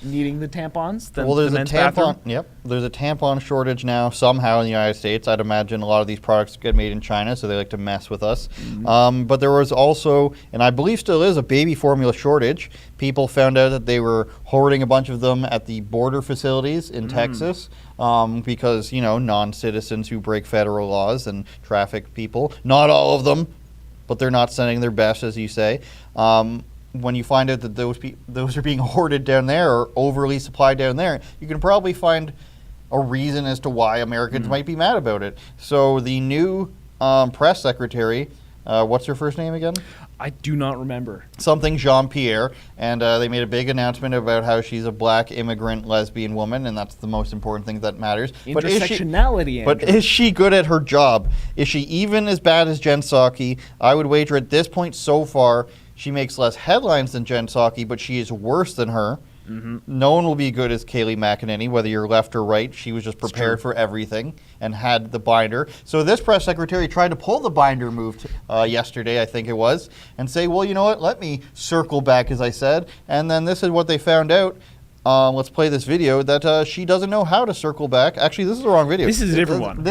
needing the tampons. Than Well, there's the a men's tampon. bathroom. Yep, there's a tampon shortage now somehow in the United States. I'd imagine a lot of these products get made in China, so they like to mess with us. But there was also, and I believe still is, a baby formula shortage. People found out that they were hoarding a bunch of them at the border facilities in Texas because non-citizens who break federal laws and traffic people. Not all of them, but they're not sending their best, as you say. When you find out that those are being hoarded down there or overly supplied down there, you can probably find a reason as to why Americans might be mad about it. So the new press secretary, what's her first name again? I do not remember. Something Jean-Pierre, and they made a big announcement about how she's a black immigrant lesbian woman, and that's the most important thing that matters. Intersectionality, But Andrew. is she good at her job? Is she even as bad as Jen Psaki? I would wager at this point so far, she makes less headlines than Jen Psaki, but she is worse than her. No one will be good as Kayleigh McEnany, whether you're left or right. She was just prepared for everything and had the binder. So this press secretary tried to pull the binder move yesterday, I think it was, and say, well, you know what, let me circle back, as I said. And then this is what they found out. Let's play this video that she doesn't know how to circle back. Actually, this is the wrong video. This is a different one.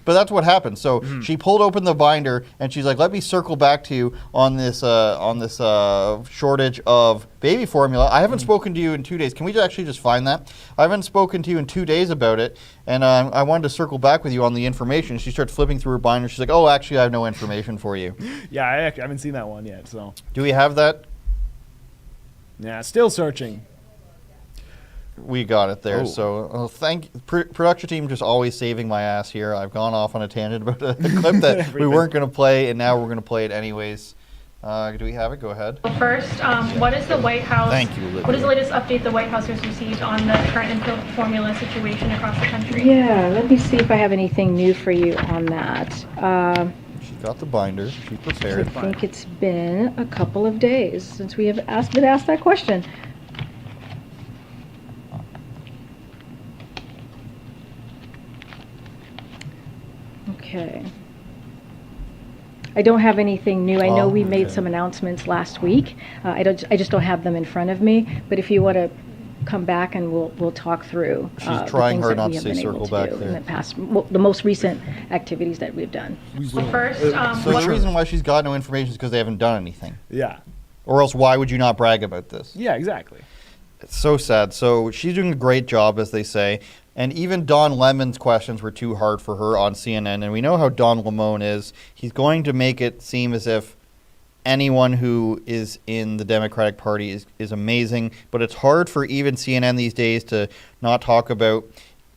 But that's what happened. So she pulled open the binder and she's like, "Let me circle back to you on this shortage of baby formula. I haven't spoken to you in 2 days. Can we actually just find that? I haven't spoken to you in 2 days about it, and I wanted to circle back with you on the information." She starts flipping through her binder. She's like, "Oh, actually, I have no information for you." Yeah, I haven't seen that one yet. So Do we have that? yeah, still searching. We got it there. Oh. So production team just always saving my ass here. I've gone off on a tangent about a clip that we weren't going to play, and now we're going to play it anyways. Do we have it? Go ahead. First, what is the White House? Thank you, Olivia. What is the latest update the White House has received on the current infant formula situation across the country? Yeah, let me see if I have anything new for you on that. She got the binder. She I prepared. think it's been a couple of days since we have been asked that question. Okay. I don't have anything new. I know we made okay. some announcements last week. I just don't have them in front of me. But if you want to come back and we'll talk through. She's the trying things hard that not we to have say been able circle to back do in there. the past, the most recent activities that we've done. First, So the reason why she's got no information is because they haven't done anything. Yeah. Or else why would you not brag about this? Yeah, exactly. It's so sad. So she's doing a great job, as they say. And even Don Lemon's questions were too hard for her on CNN. And we know how Don Lemon is. He's going to make it seem as if anyone who is in the Democratic Party is amazing. But it's hard for even CNN these days to not talk about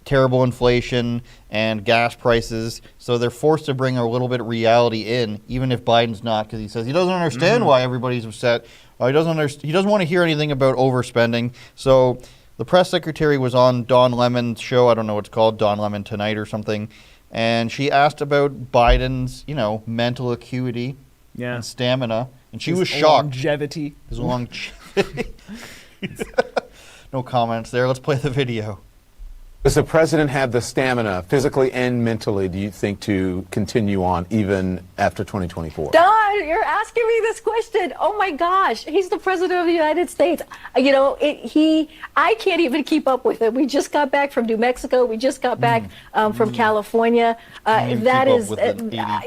terrible inflation and gas prices. So they're forced to bring a little bit of reality in, even if Biden's not, because he says he doesn't understand why everybody's upset. He doesn't want to hear anything about overspending. So the press secretary was on Don Lemon's show. I don't know what it's called, Don Lemon Tonight or something. And she asked about Biden's, mental acuity Yeah. and stamina. And she His was shocked. Longevity. His longevity. No comments there. Let's play the video. Does the president have the stamina, physically and mentally, do you think, to continue on even after 2024? Don, you're asking me this question. Oh my gosh, he's the president of the United States. I can't even keep up with it. We just got back from New Mexico. We just got back from California. That is, that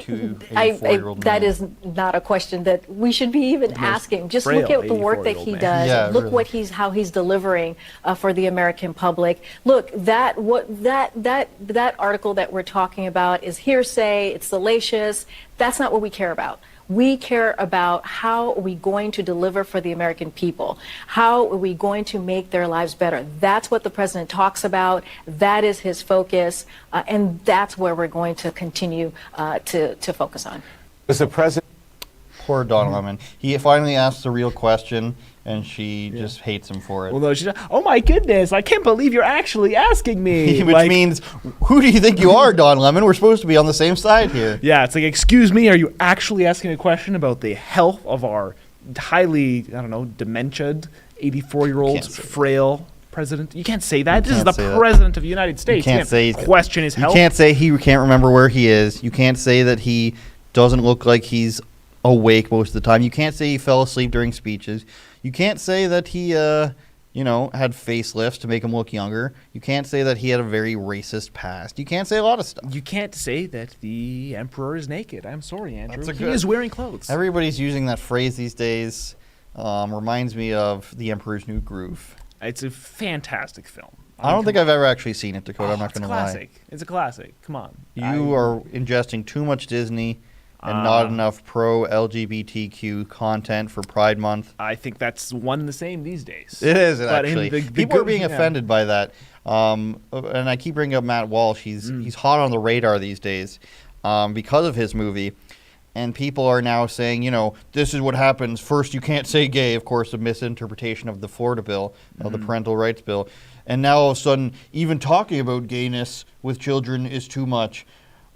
is not a question that we should be even asking. Just look frail at the work that 84-year-old he man. does. Yeah, Look really. how he's delivering for the American public. Look, that article that we're talking about is hearsay. It's salacious. That's not what we care about. We care about how are we going to deliver for the American people? How are we going to make their lives better? That's what the president talks about. That is his focus, and that's where we're going to continue to focus on. Does the president Poor Don Lemon. He finally asks the real question, and she just hates him for it. Well, no, she's like, oh my goodness, I can't believe you're actually asking me. Which means, who do you think you are, Don Lemon? We're supposed to be on the same side here. Yeah, it's like, excuse me, are you actually asking a question about the health of our highly, I don't know, dementiaed 84-year-old frail president? You can't say that. This is the president of the United States. You can't say question his health. You can't say he can't remember where he is. You can't say that he doesn't look like he's awake most of the time. You can't say he fell asleep during speeches. You can't say that he, had facelifts to make him look younger. You can't say that he had a very racist past. You can't say a lot of stuff. You can't say that the emperor is naked. I'm sorry, Andrew. He is wearing clothes. Everybody's using that phrase these days. Reminds me of The Emperor's New Groove. It's a fantastic film. I don't think I've ever actually seen it, Dakota. I'm not going to lie. It's a classic. Come on. You are ingesting too much Disney and not enough pro-LGBTQ content for Pride Month. I think that's one and the same these days. It is, actually. People are being offended by that. And I keep bringing up Matt Walsh. He's hot on the radar these days because of his movie. And people are now saying, this is what happens. First, you can't say gay, of course, a misinterpretation of the Florida bill, of the parental rights bill. And now all of a sudden, even talking about gayness with children is too much.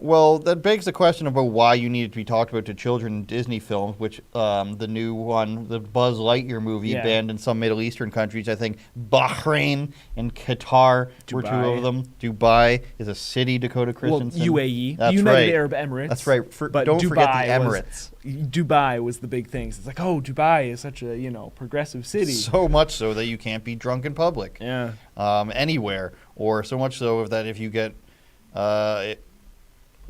Well, that begs the question about why you need it to be talked about to children in Disney films, which the new one, the Buzz Lightyear movie, banned in some Middle Eastern countries. I think Bahrain and Qatar were two of them. Dubai is a city, Dakota Christensen. Well, UAE, That's United right. Arab Emirates. That's right. But don't forget Dubai the Emirates. Dubai was the big thing. It's like, oh, Dubai is such a, progressive city. So much so that you can't be drunk in public. Yeah. Anywhere. Or so much so that if you get...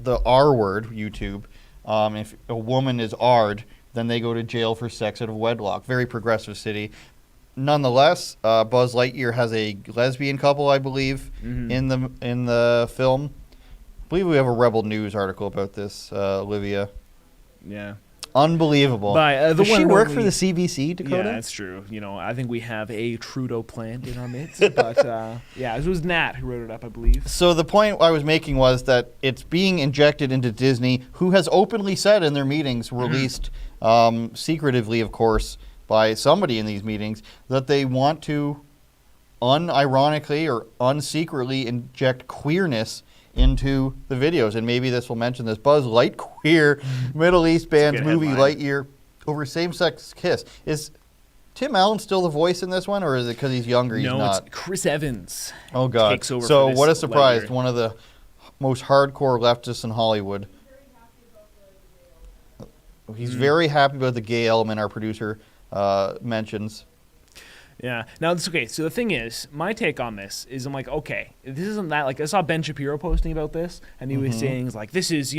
the R word, YouTube, if a woman is R'd, then they go to jail for sex out of wedlock. Very progressive city. Nonetheless, Buzz Lightyear has a lesbian couple, I believe, in the film. I believe we have a Rebel News article about this, Olivia. Yeah. Unbelievable. Does she work for the CBC, Dakota? Yeah, that's true. I think we have a Trudeau plant in our midst. But, it was Nat who wrote it up, I believe. So the point I was making was that it's being injected into Disney, who has openly said in their meetings, released secretively, of course, by somebody in these meetings, that they want to unironically or unsecretly inject queerness into the videos. And maybe this will mention this. Buzz Lightyear, Middle East band's movie headline. Lightyear over same-sex kiss. Is Tim Allen still the voice in this one, or is it because he's younger he's not? No, it's Chris Evans. Oh, God. Takes over so for this what a surprise. Lightyear. One of the most hardcore leftists in Hollywood. He's very happy about the gay element our producer mentions. Yeah. Now, it's okay. So the thing is, my take on this is I'm like, okay, this isn't that. Like, I saw Ben Shapiro posting about this, and he was saying, like, this is,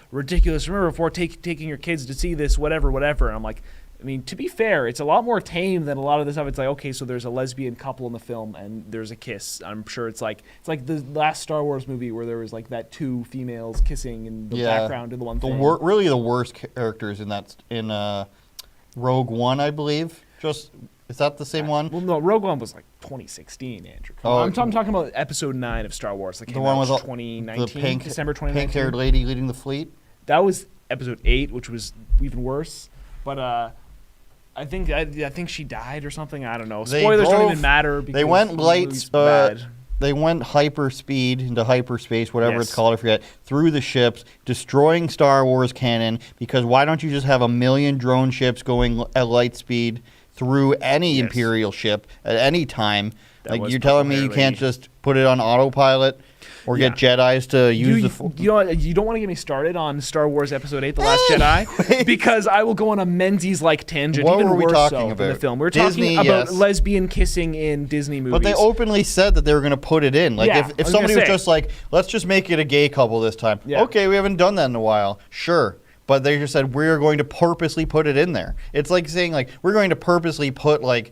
ridiculous. Remember, before taking your kids to see this, whatever. And I'm like, I mean, to be fair, it's a lot more tame than a lot of this stuff. It's like, okay, so there's a lesbian couple in the film, and there's a kiss. I'm sure it's like the last Star Wars movie where there was, like, that two females kissing in the background of the one thing. Really the worst characters in Rogue One, I believe. Is that the same one? Well, no, Rogue One was like 2016, Andrew. I'm talking about Episode 9 of Star Wars. That came out in 2019, December 2019. Pink-haired lady leading the fleet? That was Episode 8, which was even worse. But I think she died or something. I don't know. Spoilers don't even matter. Because they went they went hyperspeed into hyperspace, whatever it's called, I forget, through the ships, destroying Star Wars canon, because why don't you just have 1 million drone ships going at light speed through any Imperial ship at any time? Like, you're telling me you can't just put it on autopilot or get Jedis to use the... You don't want to get me started on Star Wars Episode 8, The Last Jedi, because I will go on a Menzies-like tangent. What even were we worse talking so about? Than the film. We were Disney, talking about lesbian kissing in Disney movies. But they openly said that they were going to put it in. Like, if somebody was just like, let's just make it a gay couple this time. Yeah. Okay, we haven't done that in a while. Sure. But they just said, we're going to purposely put it in there. It's like saying, like, we're going to purposely put, like,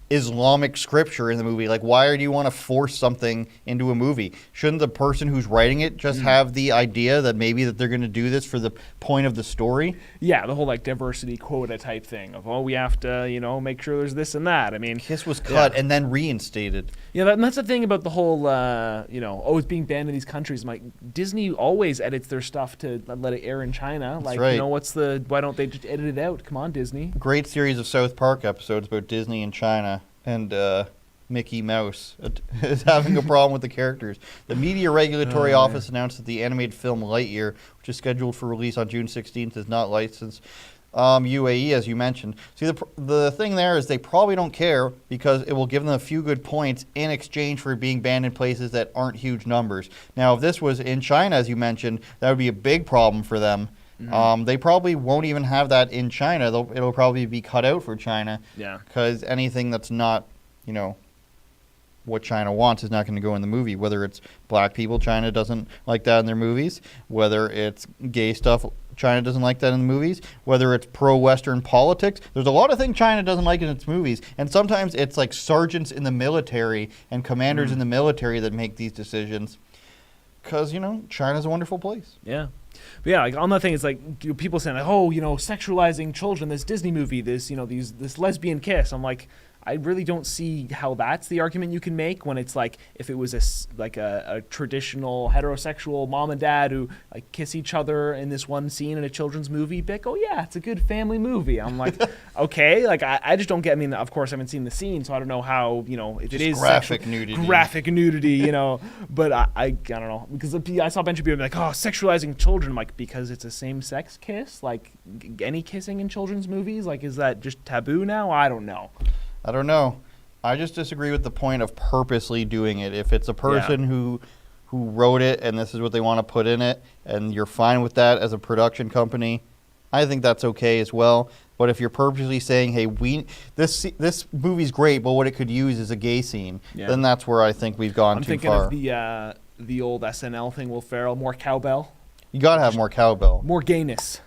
Islamic scripture in the movie. Like, why do you want to force something into a movie? Shouldn't the person who's writing it just have the idea that maybe that they're going to do this for the point of the story? Yeah, the whole like diversity quota type thing of, we have to, make sure there's this and that. I mean, Kiss was cut and then reinstated. Yeah, and that's the thing about the whole, it's being banned in these countries. Like, Disney always edits their stuff to let it air in China. That's like, right. why don't they just edit it out? Come on, Disney. Great series of South Park episodes about Disney and China and Mickey Mouse is having a problem with the characters. The Media Regulatory Office announced that the animated film Lightyear, which is scheduled for release on June 16th, is not licensed. UAE, as you mentioned. See, the thing there is they probably don't care because it will give them a few good points in exchange for being banned in places that aren't huge numbers. Now, if this was in China, as you mentioned, that would be a big problem for them. They probably won't even have that in China. It'll probably be cut out for China. Yeah. Because anything that's not, what China wants is not going to go in the movie. Whether it's black people, China doesn't like that in their movies. Whether it's gay stuff, China doesn't like that in the movies. Whether it's pro-Western politics, there's a lot of things China doesn't like in its movies. And sometimes it's like sergeants in the military and commanders in the military that make these decisions. Because, China's a wonderful place. Yeah. But yeah, like on that thing, it's like people saying, like, sexualizing children, this Disney movie, this lesbian kiss. I'm like, I really don't see how that's the argument you can make when it's like if it was a traditional heterosexual mom and dad who like kiss each other in this one scene in a children's movie. Be like, it's a good family movie. I'm like, okay, like I just don't get. I mean, of course, I haven't seen the scene, so I don't know how if it is graphic nudity, But I don't know because I saw a bunch of people be like, sexualizing children. I'm like, because it's a same-sex kiss. Like any kissing in children's movies, like is that just taboo now? I don't know. I just disagree with the point of purposely doing it. If it's a person who wrote it and this is what they want to put in it and you're fine with that as a production company, I think that's okay as well. But if you're purposely saying, hey, this movie's great, but what it could use is a gay scene, then that's where I think we've gone too far. I'm thinking of the old SNL thing, Will Ferrell, more cowbell. You got to have more cowbell. More gayness.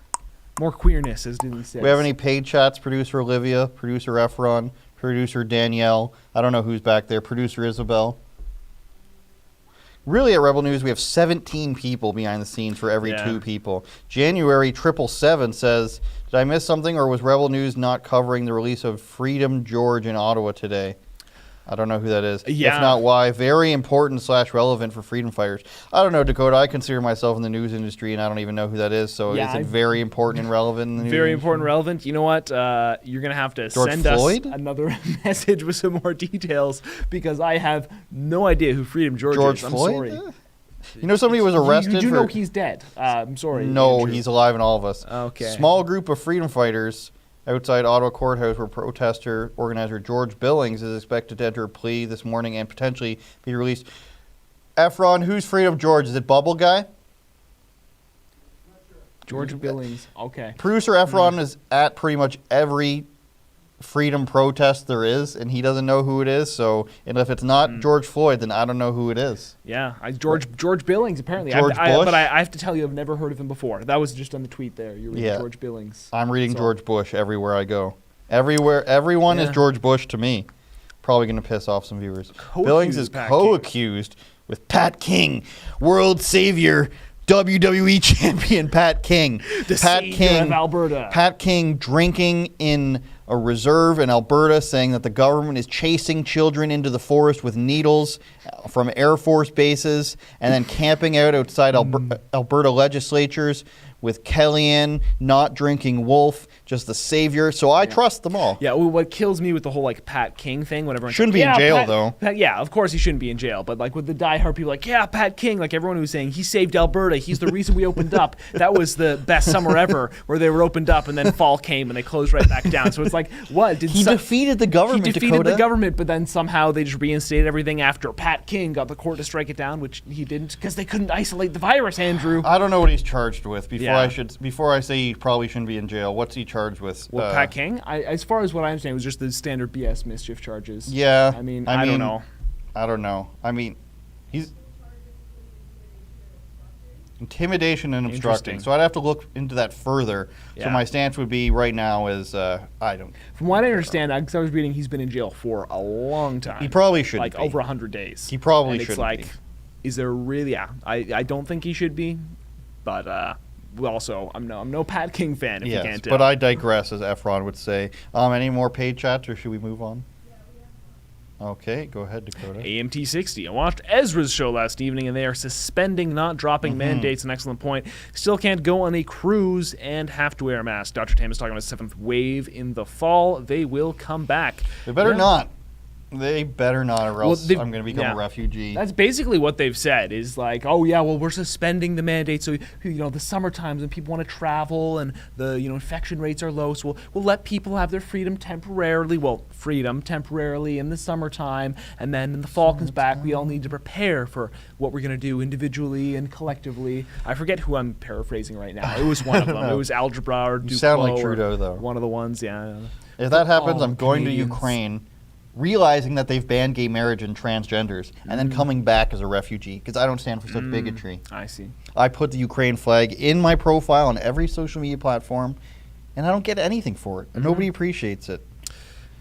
More queerness, as Disney says. We have any paid chats? Producer Olivia, producer Efron, producer Danielle. I don't know who's back there. Producer Isabel. Really, at Rebel News, we have 17 people behind the scenes for every 2 people. January 777 says, did I miss something or was Rebel News not covering the release of Freedom George in Ottawa today? I don't know who that is. Yeah. If not, why? Very important / relevant for freedom fighters. I don't know, Dakota. I consider myself in the news industry, and I don't even know who that is. So is it very important and relevant in the news Very industry? important, relevant. You know what? You're going to have to send Floyd? us another message with some more details because I have no idea who Freedom George is. I'm Floyd? sorry. Somebody was arrested You do know he's dead. I'm sorry. No, Andrew. he's alive in all of us. Okay. Small group of freedom fighters outside Ottawa Courthouse where protester organizer George Billings is expected to enter a plea this morning and potentially be released. Efron, who's Freedom George? Is it Bubble Guy? George Billings. Okay. Producer Efron is at pretty much every freedom protest there is, and he doesn't know who it is. So, and if it's not George Floyd, then I don't know who it is. Yeah, George Billings apparently. George Bush? But I have to tell you, I've never heard of him before. That was just on the tweet there. You're reading George Billings. I'm reading George Bush everywhere I go. Everyone is George Bush to me. Probably going to piss off some viewers. Billings is co-accused with Pat King, world savior, WWE champion Pat King. Pat King of Alberta. Pat King drinking in a reserve in Alberta, saying that the government is chasing children into the forest with needles from Air Force bases, and then camping out outside Alberta legislatures with Kellyanne not drinking wolf, just the savior. So I trust them all. Yeah, well, what kills me with the whole like Pat King thing, whatever. Shouldn't be in jail though. Yeah, of course he shouldn't be in jail. But like with the diehard people, like Pat King, like everyone who was saying he saved Alberta, he's the reason we opened up. That was the best summer ever, where they were opened up and then fall came and they closed right back down. So it's like, what did he defeated the government? He defeated the government, but then somehow they just reinstated everything after Pat King got the court to strike it down, which he didn't because they couldn't isolate the virus. Andrew, I don't know what he's charged with. Before I say he probably shouldn't be in jail, what's he charged with? Well, Pat King, as far as what I understand, was just the standard BS mischief charges. Yeah. I mean, I don't know. I don't know. I mean, he's. Intimidation and obstructing. Interesting. So I'd have to look into that further. So Yeah. my stance would be right now is I don't. From what I understand, because I was reading, he's been in jail for a long time. He probably shouldn't like be. over 100 days. He probably and it's shouldn't like, be. is there really? Yeah, I don't think he should be, but also I'm no Pat King fan if you Yes, can't tell. but I digress, as Efron would say. Any more paid chats, or should we move on? Okay, go ahead, Dakota. AMT 60. I watched Ezra's show last evening, and they are suspending, not dropping mandates. An excellent point. Still can't go on a cruise and have to wear a mask. Dr. Tam is talking about 7th wave in the fall. They will come back. They better Yeah. not. They better not, or else they've- I'm going to become yeah. a refugee. That's basically what they've said is like, oh yeah, well we're suspending the mandate, so the summer times when people want to travel and the infection rates are low, so we'll let people have their freedom temporarily. Well, freedom temporarily in the summertime, and then when the fall comes back, we all need to prepare for what we're gonna do individually and collectively. I forget who I'm paraphrasing right now. It was one of them. know. It was Algebra or Duclos. You sound like or Trudeau, though. One of the ones, yeah. If that happens, all I'm going Canadians. to Ukraine, realizing that they've banned gay marriage and transgenders, and then coming back as a refugee, because I don't stand for such bigotry. I see. I put the Ukraine flag in my profile on every social media platform, and I don't get anything for it. And nobody appreciates it.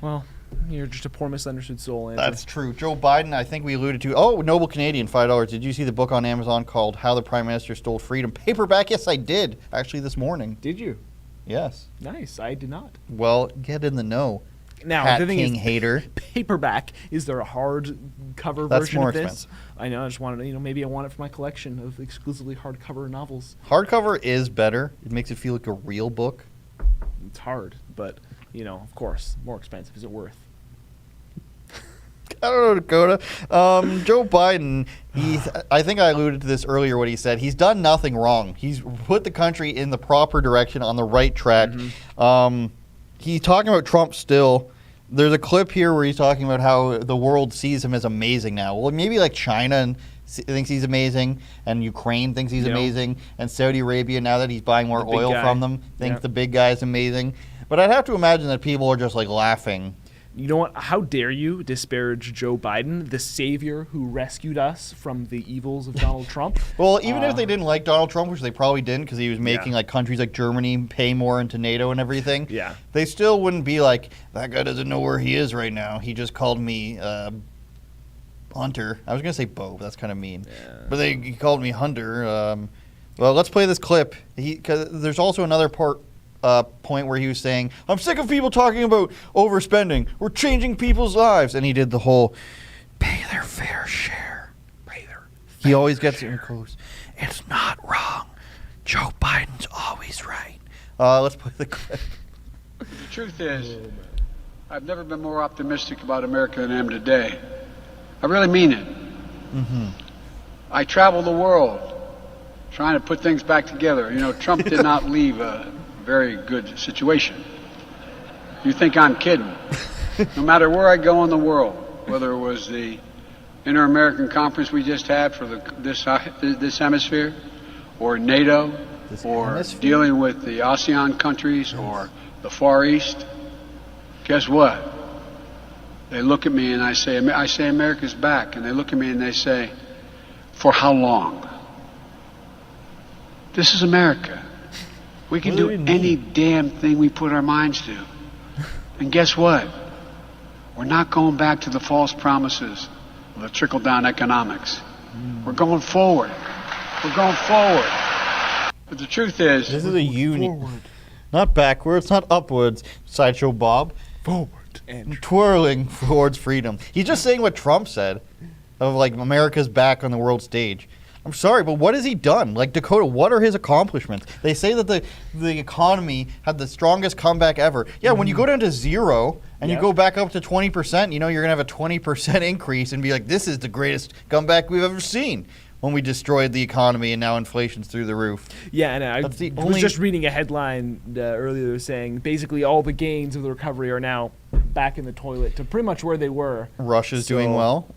Well, you're just a poor misunderstood soul, Andrew. That's true. Joe Biden, I think we alluded to. Oh, Noble Canadian, $5. Did you see the book on Amazon called How the Prime Minister Stole Freedom? Paperback? Yes, I did. Actually, this morning. Did you? Yes. Nice. I did not. Well, get in the know. Now, Pat the thing King is, hater. paperback, is there a hard cover That's version more of this? expensive. I know, I just wanted to, maybe I want it for my collection of exclusively hardcover novels. Hardcover is better. It makes it feel like a real book. It's hard, but, of course, more expensive. Is it worth? I don't know, Dakota. Joe Biden, I think I alluded to this earlier, what he said. He's done nothing wrong. He's put the country in the proper direction, on the right track. He's talking about Trump still. There's a clip here where he's talking about how the world sees him as amazing now. Well, maybe like China thinks he's amazing, and Ukraine thinks he's amazing, and Saudi Arabia, now that he's buying more big oil guy. from them, thinks Yeah. the big guy is amazing. But I'd have to imagine that people are just like laughing. You know what? How dare you disparage Joe Biden, the savior who rescued us from the evils of Donald Trump? Well, even if they didn't like Donald Trump, which they probably didn't because he was making Yeah. like countries like Germany pay more into NATO and everything, Yeah. they still wouldn't be like, that guy doesn't know where he is right now. He just called me Hunter. I was going to say Bo, but that's kind of mean. But he called me Hunter. Well, let's play this clip. Because there's also another point where he was saying, I'm sick of people talking about overspending. We're changing people's lives. And he did the whole pay their fair share. He always gets it and goes, it's not wrong. Joe Biden's always right. Let's play the clip. The truth is, I've never been more optimistic about America than I am today. I really mean it. I travel the world trying to put things back together. Trump did not leave a very good situation. You think I'm kidding? No matter where I go in the world, whether it was the Inter-American Conference we just had for this hemisphere, or NATO, or dealing with the ASEAN countries, or the Far East, guess what? They look at me and I say America's back, and they look at me and they say, for how long? This is America. We can do any damn thing we put our minds to. And guess what? We're not going back to the false promises of the trickle-down economics. We're going forward. We're going forward. But the truth is, This is a union. Not backwards, not upwards. Sideshow Bob. Forward and Twirling towards freedom. He's just saying what Trump said of like America's back on the world stage. I'm sorry, but what has he done? Like, Dakota, what are his accomplishments? They say that the economy had the strongest comeback ever. Yeah, when you go down to zero and you go back up to 20%, you're going to have a 20% increase and be like, this is the greatest comeback we've ever seen when we destroyed the economy and now inflation's through the roof. Yeah, and I That's the was only- just reading a headline earlier saying basically all the gains of the recovery are now back in the toilet to pretty much where they were. Russia's doing well.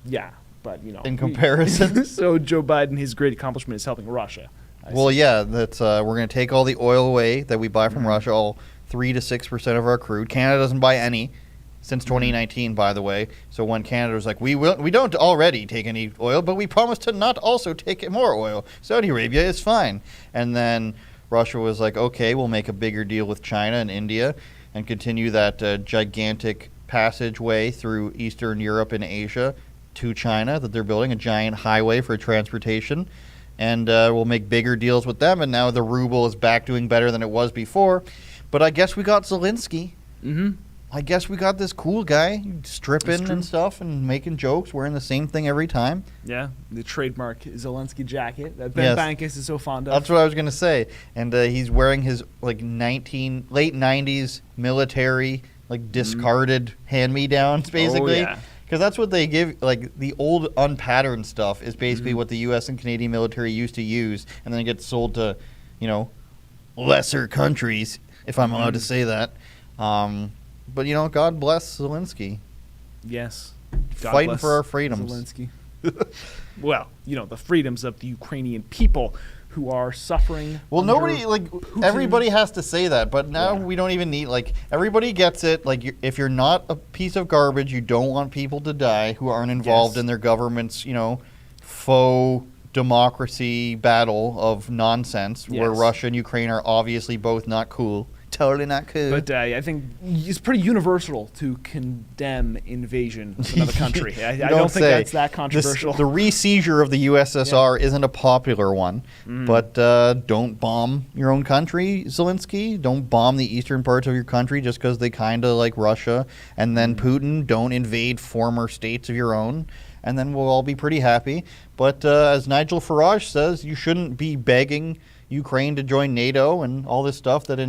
Yeah, but In comparison. So Joe Biden, his great accomplishment is helping Russia. Well, yeah, that's we're going to take all the oil away that we buy from Russia, all 3 to 6% of our crude. Canada doesn't buy any. since 2019, by the way. So when Canada was like, we don't already take any oil, but we promise to not also take more oil. Saudi Arabia is fine. And then Russia was like, okay, we'll make a bigger deal with China and India and continue that gigantic passageway through Eastern Europe and Asia to China that they're building, a giant highway for transportation. And we'll make bigger deals with them. And now the ruble is back doing better than it was before. But I guess we got Zelensky. Mm-hmm. I guess we got this cool guy stripping and stuff and making jokes, wearing the same thing every time. Yeah, the trademark Zelensky jacket that Ben Bankus is so fond of. That's what I was going to say. And he's wearing his late 90s military, discarded hand-me-downs, basically. Oh, yeah. Because that's what they give, the old unpatterned stuff is basically what the U.S. and Canadian military used to use, and then it gets sold to, lesser countries, if I'm allowed to say that. But, God bless Zelensky. Yes. Fighting for our freedoms. Zelensky. Well, the freedoms of the Ukrainian people who are suffering. Well, nobody, everybody has to say that, but now we don't even need, everybody gets it. If you're not a piece of garbage, you don't want people to die who aren't involved in their government's, faux democracy battle of nonsense where Russia and Ukraine are obviously both not cool. Totally not cool. But I think it's pretty universal to condemn invasion of another country. I don't think that's that controversial. The re-seizure of the USSR isn't a popular one, but don't bomb your own country, Zelensky. Don't bomb the eastern parts of your country just because they kind of like Russia. And then Putin, don't invade former states of your own. And then we'll all be pretty happy. But as Nigel Farage says, you shouldn't be begging Ukraine to join NATO and all this stuff that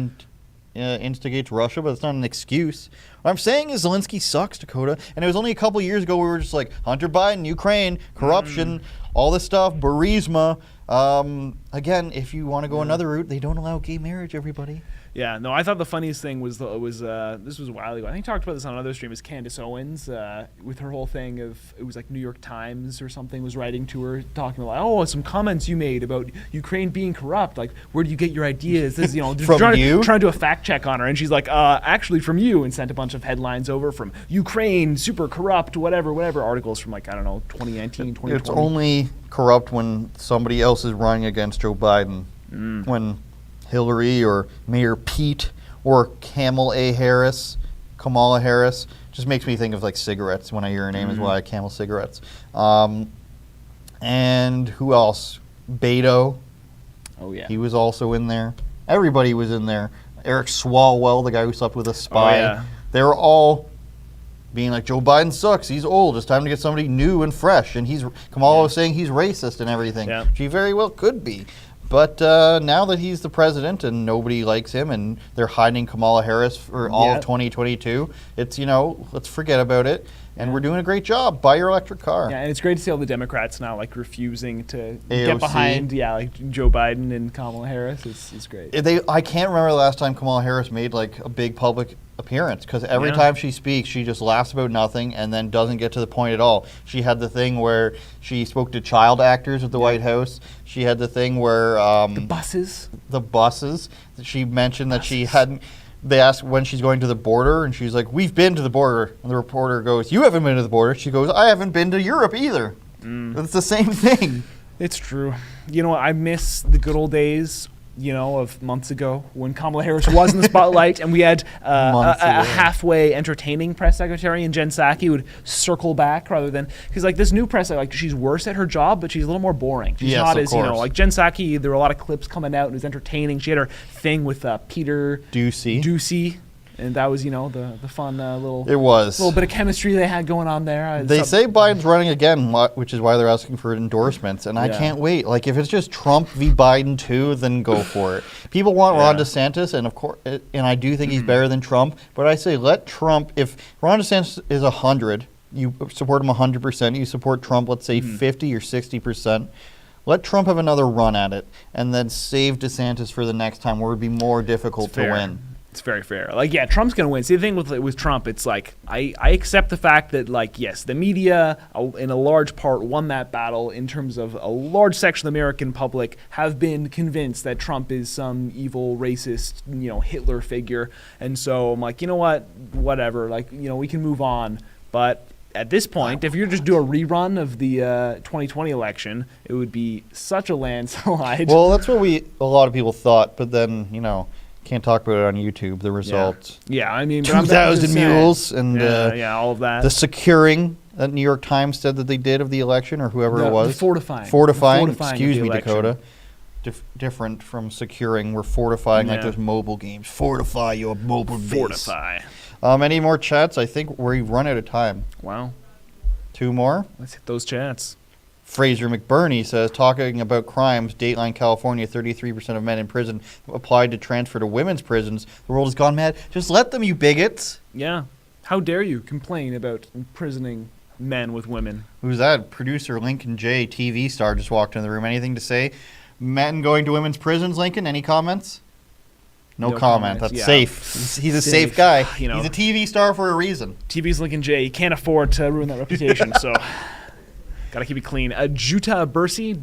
instigates Russia, but it's not an excuse. What I'm saying is Zelensky sucks, Dakota. And it was only a couple years ago we were just like, Hunter Biden, Ukraine, corruption, all this stuff, Burisma. Again, if you want to go another route, they don't allow gay marriage, everybody. Yeah, no, I thought the funniest thing was this was a while ago. I think I talked about this on another stream. Is Candace Owens with her whole thing of it was like New York Times or something was writing to her talking about some comments you made about Ukraine being corrupt. Like, where do you get your ideas? This just trying to do a fact check on her, and she's like, actually from you, and sent a bunch of headlines over from Ukraine super corrupt, whatever articles from 2019, 2020. It's only corrupt when somebody else is running against Joe Biden. When Hillary or Mayor Pete or Kamala Harris just makes me think of cigarettes when I hear her name as well. Camel cigarettes. And who else? Beto. Oh yeah, he was also in there. Everybody was in there. Eric Swalwell, the guy who slept with a spy. Oh, yeah. They were all being like, Joe Biden sucks. He's old. It's time to get somebody new and fresh. And Kamala was saying he's racist and everything. Yeah. She very well could be. But now that he's the president and nobody likes him and they're hiding Kamala Harris for all of 2022, it's, let's forget about it. And we're doing a great job. Buy your electric car. Yeah, and it's great to see all the Democrats now refusing to get behind Joe Biden and Kamala Harris. It's great. I can't remember the last time Kamala Harris made a big public appearance because every time she speaks, she just laughs about nothing and then doesn't get to the point at all. She had the thing where she spoke to child actors at the White House. She had the thing where the buses. She mentioned that she hadn't. They asked when she's going to the border, and she's like, "We've been to the border." And the reporter goes, "You haven't been to the border." She goes, "I haven't been to Europe either." It's the same thing. It's true. I miss the good old days, of months ago when Kamala Harris was in the spotlight and we had a halfway entertaining press secretary, and Jen Psaki would circle back rather than, because this new press, she's worse at her job, but she's a little more boring. She's not as, Jen Psaki, there were a lot of clips coming out and it was entertaining. She had her thing with Peter Ducey. And that was, the fun little bit of chemistry they had going on there. They say Biden's running again, which is why they're asking for endorsements. And I can't wait. If it's just Trump v. Biden too, then go for it. People want Ron DeSantis, and of course, and I do think he's better than Trump. But I say let Trump. If Ron DeSantis is 100, you support him 100%. You support Trump, let's say 50 or 60%. Let Trump have another run at it, and then save DeSantis for the next time, where it would be more difficult to win. It's very fair. Like, yeah, Trump's going to win. See, the thing with Trump, it's like, I accept the fact that, like, yes, the media, in a large part, won that battle in terms of a large section of the American public have been convinced that Trump is some evil, racist, Hitler figure. And so I'm like, you know what? Whatever. Like, we can move on. But at this point, if you just do a rerun of the 2020 election, it would be such a landslide. Well, that's what a lot of people thought, but then, can't talk about it on YouTube, the results. Yeah, I mean, 2,000 mules and all of that. The securing that New York Times said that they did of the election, or whoever it was. The fortifying. Fortifying, of excuse the me, election. Dakota. Different from securing. We're fortifying like those mobile games. Fortify your mobile base. Fortify. Any more chats? I think we've run out of time. Wow. 2 more? Let's hit those chats. Fraser McBurney says, talking about crimes, Dateline California, 33% of men in prison applied to transfer to women's prisons. The world has gone mad. Just let them, you bigots. Yeah. How dare you complain about imprisoning men with women? Who's that? Producer Lincoln J, TV star, just walked in the room. Anything to say? Men going to women's prisons, Lincoln? Any comments? No comment. That's safe. He's a safe guy. He's a TV star for a reason. TV's Lincoln J. He can't afford to ruin that reputation, so gotta keep it clean. Juta Bursey.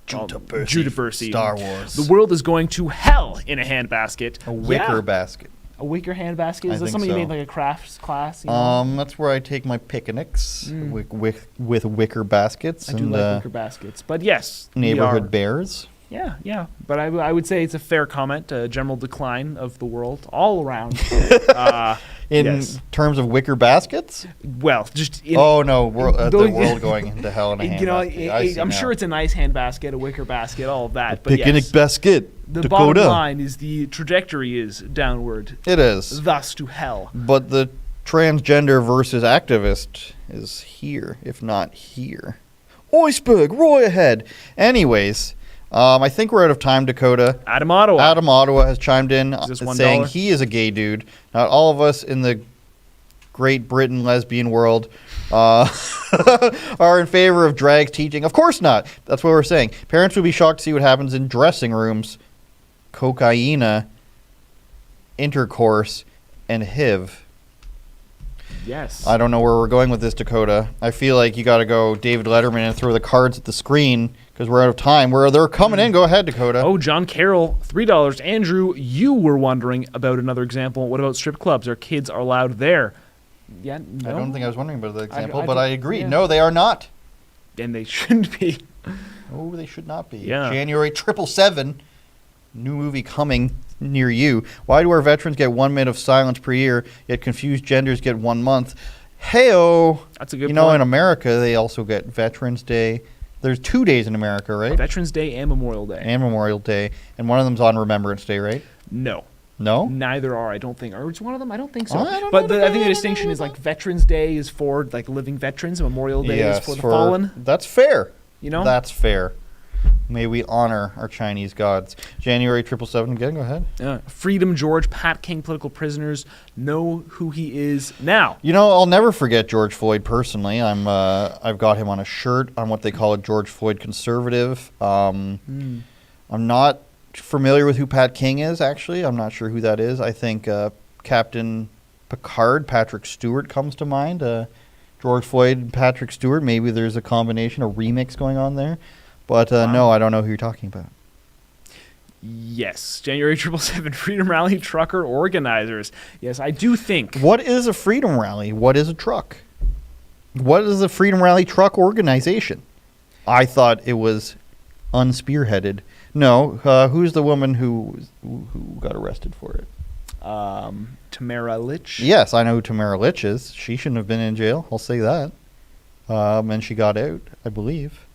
Juta Bursey. Star Wars. The world is going to hell in a handbasket. A wicker basket. A wicker handbasket? Is that something you made like a crafts class? That's where I take my picnics with wicker baskets. I do like wicker baskets. But yes. Neighborhood bears. Yeah. But I would say it's a fair comment, a general decline of the world all around. In terms of wicker baskets? Well, just... the world going into hell in a handbasket. I'm sure it's a nice handbasket, a wicker basket, all of that. But picnic basket, the Dakota. bottom line is the trajectory is downward. It is. Thus to hell. But the transgender versus activist is here, if not here. Oisberg, Roy ahead. Anyways... I think we're out of time, Dakota. Adam Ottawa has chimed in saying he is a gay dude. Not all of us in the Great Britain lesbian world are in favor of drag teaching. Of course not. That's what we're saying. Parents would be shocked to see what happens in dressing rooms, cocaine, intercourse, and HIV. Yes. I don't know where we're going with this, Dakota. I feel like you got to go David Letterman and throw the cards at the screen because we're out of time. Where they're coming in. Go ahead, Dakota. Oh, John Carroll, $3. Andrew, you were wondering about another example. What about strip clubs? Are kids allowed there? Yeah, no. I don't think I was wondering about the example, but I agree. Yeah. No, they are not. And they shouldn't be. Oh, they should not be. Yeah. January 777, new movie coming near you. Why do our veterans get 1 minute of silence per year, yet confused genders get 1 month? Hey-o. That's a good point. In America, they also get Veterans Day. There's 2 days in America, right? Veterans Day and Memorial Day. And one of them's on Remembrance Day, right? No. No? Neither are, I don't think. Or is one of them? I don't think so. I think the distinction is like Veterans Day is for like living veterans and Memorial Day is for the fallen. That's fair. That's fair. May we honor our Chinese gods. January 777, again, go ahead. Freedom George, Pat King, political prisoners know who he is now. I'll never forget George Floyd personally. I've got him on a shirt. I'm what they call a George Floyd conservative. I'm not familiar with who Pat King is, actually. I'm not sure who that is. I think Captain Picard, Patrick Stewart comes to mind. George Floyd and Patrick Stewart. Maybe there's a combination, a remix going on there. But no, I don't know who you're talking about. Yes, January 777 Freedom Rally trucker organizers. Yes, I do think. What is a Freedom Rally? What is a truck? What is a Freedom Rally truck organization? I thought it was unspearheaded. No, who's the woman who got arrested for it? Tamara Litch. Yes, I know who Tamara Litch is. She shouldn't have been in jail. I'll say that. And she got out, I believe.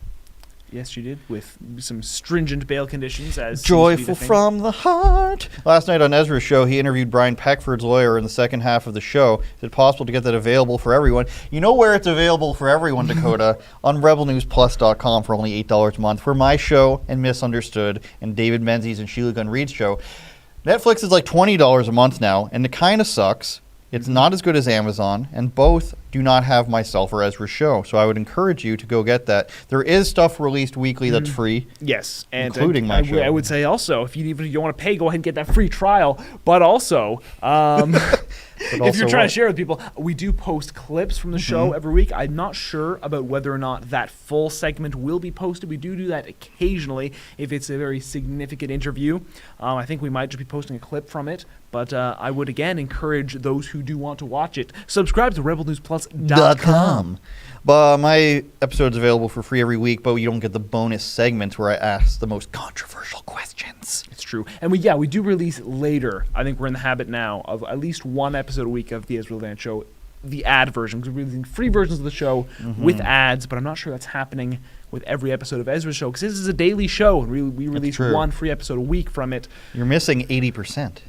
Yes, she did, with some stringent bail conditions. As joyful from the heart. Last night on Ezra's show, he interviewed Brian Peckford's lawyer in the second half of the show. Is it possible to get that available for everyone? You know where it's available for everyone, Dakota? On rebelnewsplus.com for only $8 a month for my show and Misunderstood and David Menzies and Sheila Gunn Reid's show. Netflix is like $20 a month now, and it kind of sucks. It's not as good as Amazon, and both do not have myself or Ezra's show. So I would encourage you to go get that. There is stuff released weekly that's free. Yes, and including my show. I would say also, if you want to pay, go ahead and get that free trial. But also, if you're trying to share with people, we do post clips from the show every week. I'm not sure about whether or not that full segment will be posted. We do that occasionally if it's a very significant interview. I think we might just be posting a clip from it. But I would, again, encourage those who do want to watch it, subscribe to rebelnewsplus.com. But my episode's available for free every week, but you don't get the bonus segments where I ask the most controversial questions. It's true. And we do release later. I think we're in the habit now of at least one episode a week of the Ezra Levant Show, the ad version, because we're releasing free versions of the show with ads, but I'm not sure that's happening with every episode of Ezra's show, because this is a daily show, and we release one free episode a week from it. You're missing 80%.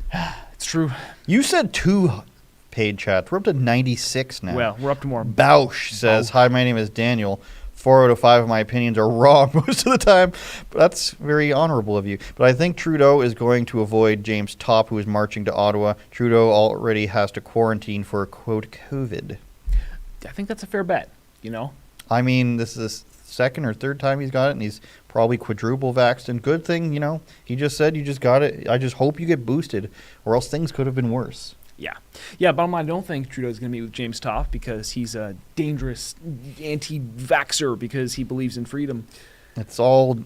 It's true. You said 2 paid chats. We're up to 96 now. Well, we're up to more. Bausch says, "Hi, my name is Daniel. 4 out of 5 of my opinions are wrong most of the time." But that's very honorable of you. But I think Trudeau is going to avoid James Topp, who is marching to Ottawa. Trudeau already has to quarantine for, quote, COVID. I think that's a fair bet, I mean, this is the second or third time he's got it, and he's probably quadruple vaxxed. And good thing, he just said you just got it. I just hope you get boosted, or else things could have been worse. Yeah, bottom line, I don't think Trudeau's going to meet with James Topp because he's a dangerous anti-vaxxer because he believes in freedom. It's all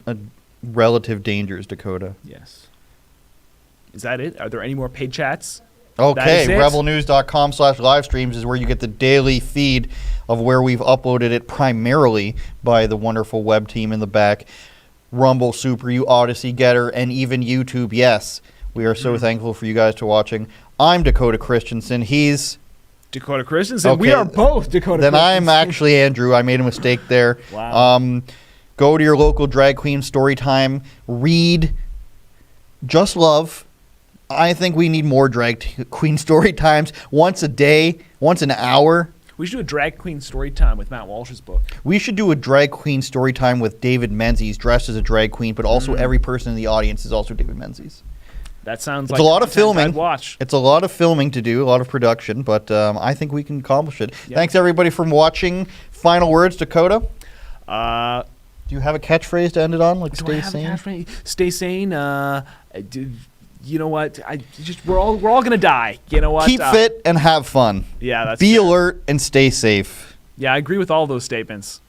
relative dangers, Dakota. Yes. Is that it? Are there any more paid chats? Okay, rebelnews.com/livestreams is where you get the daily feed of where we've uploaded it primarily by the wonderful web team in the back. Rumble, Super U, Odyssey, Getter, and even YouTube. Yes, we are so thankful for you guys to watching. I'm Dakota Christensen. He's Dakota Christensen. Okay. We are both Dakota then Christensen. I'm actually Andrew. I made a mistake there. Wow. Go to your local drag queen story time. Read Just Love. I think we need more drag queen story times. Once a day, once an hour. We should do a drag queen story time with Matt Walsh's book. We should do a drag queen story time with David Menzies, dressed as a drag queen, but also every person in the audience is also David Menzies. That sounds like a lot of filming. I'd watch. It's a lot of filming to do, a lot of production, but I think we can accomplish it. Yep. Thanks, everybody, for watching. Final words, Dakota? Do you have a catchphrase to end it on? Like, stay sane? Stay sane. You know what? We're all gonna die. You know what? Keep fit and have fun. Yeah, that's Be alert and stay safe. Yeah, I agree with all those statements.